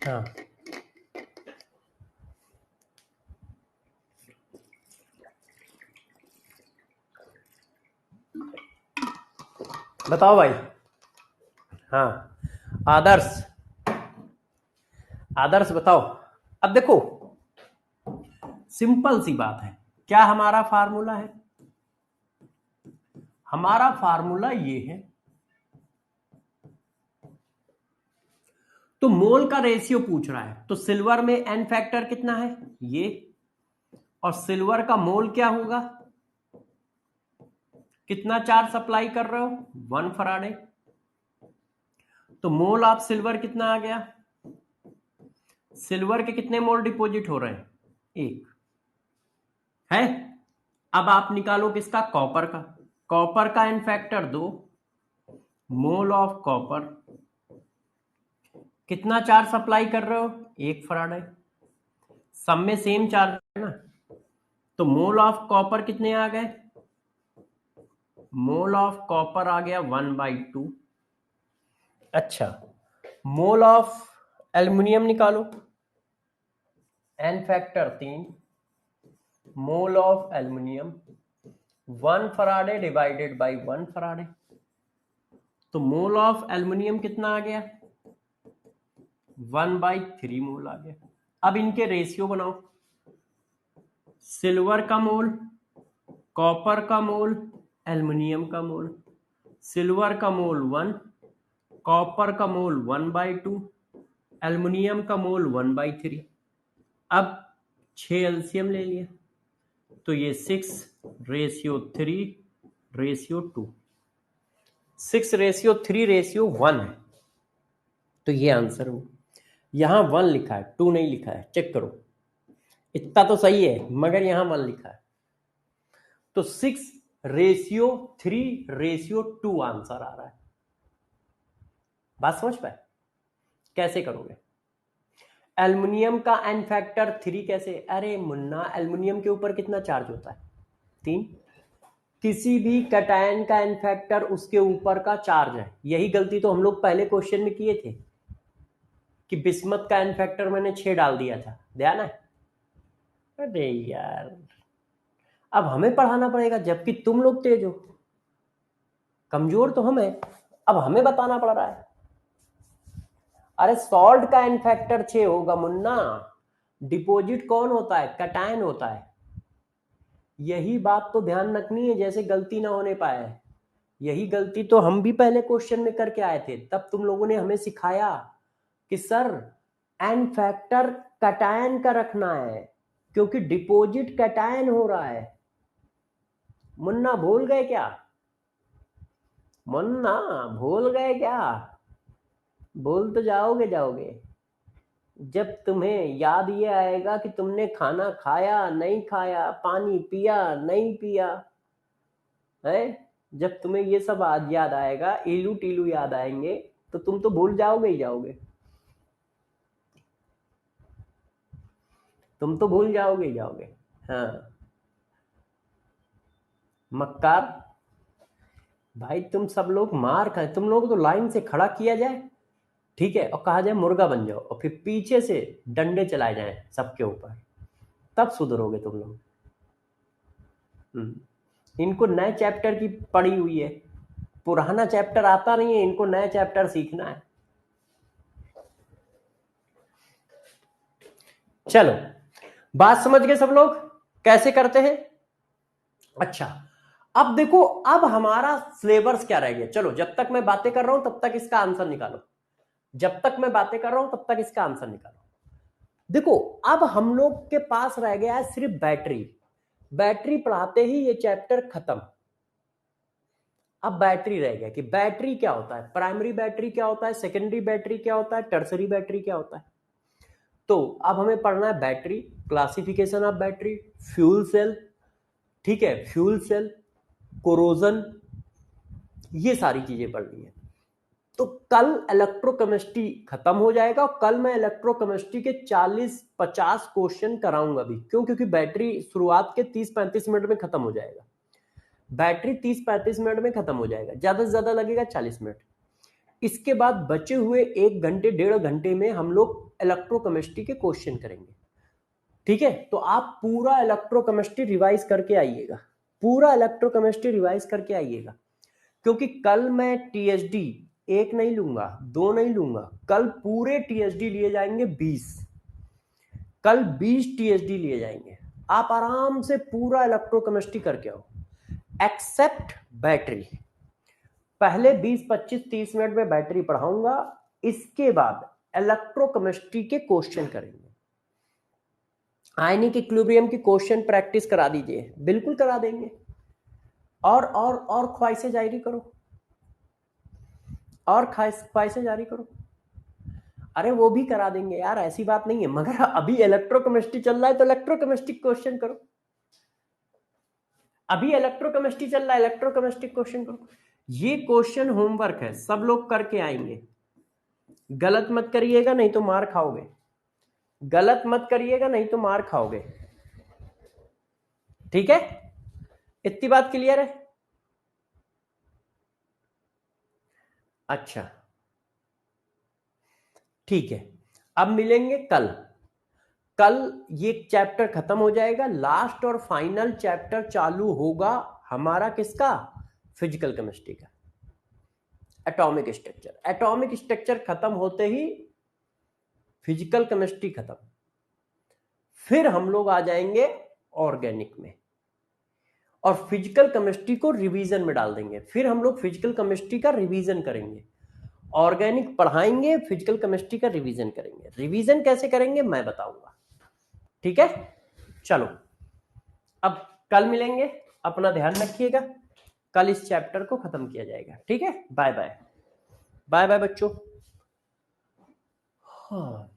हाँ बताओ भाई। हाँ आदर्श, आदर्श बताओ। अब देखो सिंपल सी बात है, क्या हमारा फार्मूला है? हमारा फार्मूला ये है, तो मोल का रेशियो पूछ रहा है, तो सिल्वर में एन फैक्टर कितना है? ये, और सिल्वर का मोल क्या होगा? कितना चार्ज सप्लाई कर रहे हो? 1 फराडे। तो मोल ऑफ सिल्वर कितना आ गया? सिल्वर के कितने मोल डिपॉजिट हो रहे हैं? 1 है। अब आप निकालो किसका? कॉपर का। कॉपर का N factor 2, mole of copper कितना चार्ज सप्लाई कर रहे हो? 1 फराडे। सब में सेम चार्ज है ना, तो मोल ऑफ कॉपर कितने आ गए? मोल ऑफ कॉपर आ गया 1/2। अच्छा, मोल ऑफ एल्युमिनियम निकालो, N factor 3, mole of aluminium 1 Faraday divided by 1 Faraday, तो मोल ऑफ एल्युमिनियम कितना आ गया? 1/3 मोल आ गया। अब इनके रेशियो बनाओ, सिल्वर का मोल, कॉपर का मोल, एल्युमिनियम का मोल। सिल्वर का मोल 1, कॉपर का मोल 1/2, एल्युमिनियम का मोल 1/3। अब 6 एलसीएम ले लिया, तो ये 6:3:2, 6:3:1 है, तो ये आंसर हो। यहां 1 लिखा है, 2 नहीं लिखा है, चेक करो। इतना तो सही है, मगर यहां 1 लिखा है, तो 6:3:2 आंसर आ रहा है। बात समझ पाए? कैसे करोगे? एल्युमिनियम का एन फैक्टर 3 कैसे? अरे मुन्ना, एल्युमिनियम के ऊपर कितना चार्ज होता है? 3। किसी भी कैटायन का एन फैक्टर उसके ऊपर का चार्ज है। यही गलती तो हम लोग पहले क्वेश्चन में किए थे, कि बिस्मथ का एन फैक्टर मैंने 6 डाल दिया था, ध्यान है? अरे यार, अब हमें पढ़ाना पड़ेगा, जबकि तुम लोग तेज हो, कमजोर तो हम है, अब हमें बताना पड़ रहा है। अरे सॉल्ट का एन फैक्टर 6 होगा मुन्ना। डिपॉजिट कौन होता है? कैटायन होता है। यही बात तो ध्यान रखनी है, जैसे गलती ना होने पाए। यही गलती तो हम भी पहले क्वेश्चन में करके आए थे, तब तुम लोगों ने हमें सिखाया कि सर एन फैक्टर कैटायन का रखना है, क्योंकि डिपॉजिट कैटायन हो रहा है। मुन्ना भूल गए क्या? मुन्ना भूल गए क्या? भूल तो जाओगे। जब तुम्हें याद ये आएगा कि तुमने खाना खाया नहीं खाया, पानी पिया नहीं पिया है, जब तुम्हें ये सब आज याद आएगा, इलू टीलू याद आएंगे, तो तुम तो भूल जाओगे ही जाओगे। तुम तो भूल जाओगे ही जाओगे। हाँ मक्कार भाई, तुम सब लोग मार खाए, तुम लोग तो लाइन से खड़ा किया जाए, ठीक है, और कहा जाए मुर्गा बन जाओ, और फिर पीछे से डंडे चलाए जाएं सबके ऊपर, तब सुधरोगे तुम लोग। इनको नए चैप्टर की पड़ी हुई है, पुराना चैप्टर आता नहीं है, इनको नया चैप्टर सीखना है। चलो बात समझ गए सब लोग कैसे करते हैं? अच्छा अब देखो, अब हमारा सिलेबस क्या रह गया। चलो जब तक मैं बातें कर रहा हूं तब तक इसका आंसर निकालो, जब तक मैं बातें कर रहा हूं तब तक इसका आंसर निकालो। देखो अब हम लोग के पास रह गया है सिर्फ बैटरी। बैटरी पढ़ाते ही ये चैप्टर खत्म। अब बैटरी रह गया कि बैटरी क्या होता है, प्राइमरी बैटरी क्या होता है, सेकेंडरी बैटरी क्या होता है, टर्सरी बैटरी क्या होता है। तो अब हमें पढ़ना है battery, classification of battery, fuel cell, ठीक है, फ्यूल सेल, कोरोजन, ये सारी चीजें पढ़नी है। तो कल इलेक्ट्रोकेमिस्ट्री खत्म हो जाएगा, और कल मैं इलेक्ट्रोकेमिस्ट्री के 40-50 क्वेश्चन कराऊंगा भी। क्यों? क्योंकि बैटरी शुरुआत के 30-35 मिनट में खत्म हो जाएगा। बैटरी 30-35 मिनट में खत्म हो जाएगा, ज्यादा से ज्यादा लगेगा 40 मिनट। इसके बाद बचे हुए 1 घंटे 1.5 घंटे में हम लोग इलेक्ट्रोकेमिस्ट्री के क्वेश्चन करेंगे, ठीक है। तो आप पूरा इलेक्ट्रोकेमिस्ट्री रिवाइज करके आइएगा, पूरा इलेक्ट्रोकेमिस्ट्री रिवाइज करके आइएगा, क्योंकि कल मैं टीएचडी 1 नहीं लूंगा, 2 नहीं लूंगा, कल पूरे टीएचडी लिए जाएंगे 20। कल 20 टीएचडी लिए जाएंगे। आप आराम से पूरा इलेक्ट्रोकेमिस्ट्री करके आओ, एक्सेप्ट बैटरी। पहले 20-25-30 मिनट में बैटरी पढ़ाऊंगा, इसके बाद इलेक्ट्रोकेमिस्ट्री के क्वेश्चन करेंगे। आयनिक इक्विलिब्रियम की क्वेश्चन प्रैक्टिस करा दीजिए, बिल्कुल करा देंगे। और ख्वाहिशें जारी करो, और ख्वाहिशें जारी करो। अरे वो भी करा देंगे यार, ऐसी बात नहीं है, मगर अभी इलेक्ट्रोकेमिस्ट्री चल रहा है तो इलेक्ट्रोकेमिस्ट्री क्वेश्चन करो। अभी इलेक्ट्रोकेमिस्ट्री चल रहा है, इलेक्ट्रोकेमिस्ट्री क्वेश्चन करो। ये क्वेश्चन होमवर्क है, सब लोग करके आएंगे। गलत मत करिएगा नहीं तो मार खाओगे, गलत मत करिएगा नहीं तो मार खाओगे, ठीक है। इतनी बात क्लियर है? अच्छा ठीक है, अब मिलेंगे कल। कल ये चैप्टर खत्म हो जाएगा, लास्ट और फाइनल चैप्टर चालू होगा हमारा किसका? फिजिकल केमिस्ट्री का, एटॉमिक स्ट्रक्चर। एटॉमिक स्ट्रक्चर खत्म होते ही फिजिकल केमिस्ट्री खत्म, फिर हम लोग आ जाएंगे ऑर्गेनिक में, और फिजिकल केमिस्ट्री को रिवीजन में डाल देंगे। फिर हम लोग फिजिकल केमिस्ट्री का रिवीजन करेंगे, ऑर्गेनिक पढ़ाएंगे, फिजिकल केमिस्ट्री का रिवीजन करेंगे। रिवीजन कैसे करेंगे मैं बताऊंगा, ठीक है। चलो अब कल मिलेंगे, अपना ध्यान रखिएगा, कल इस चैप्टर को खत्म किया जाएगा, ठीक है। बाय बाय, बाय बाय बच्चों। हाँ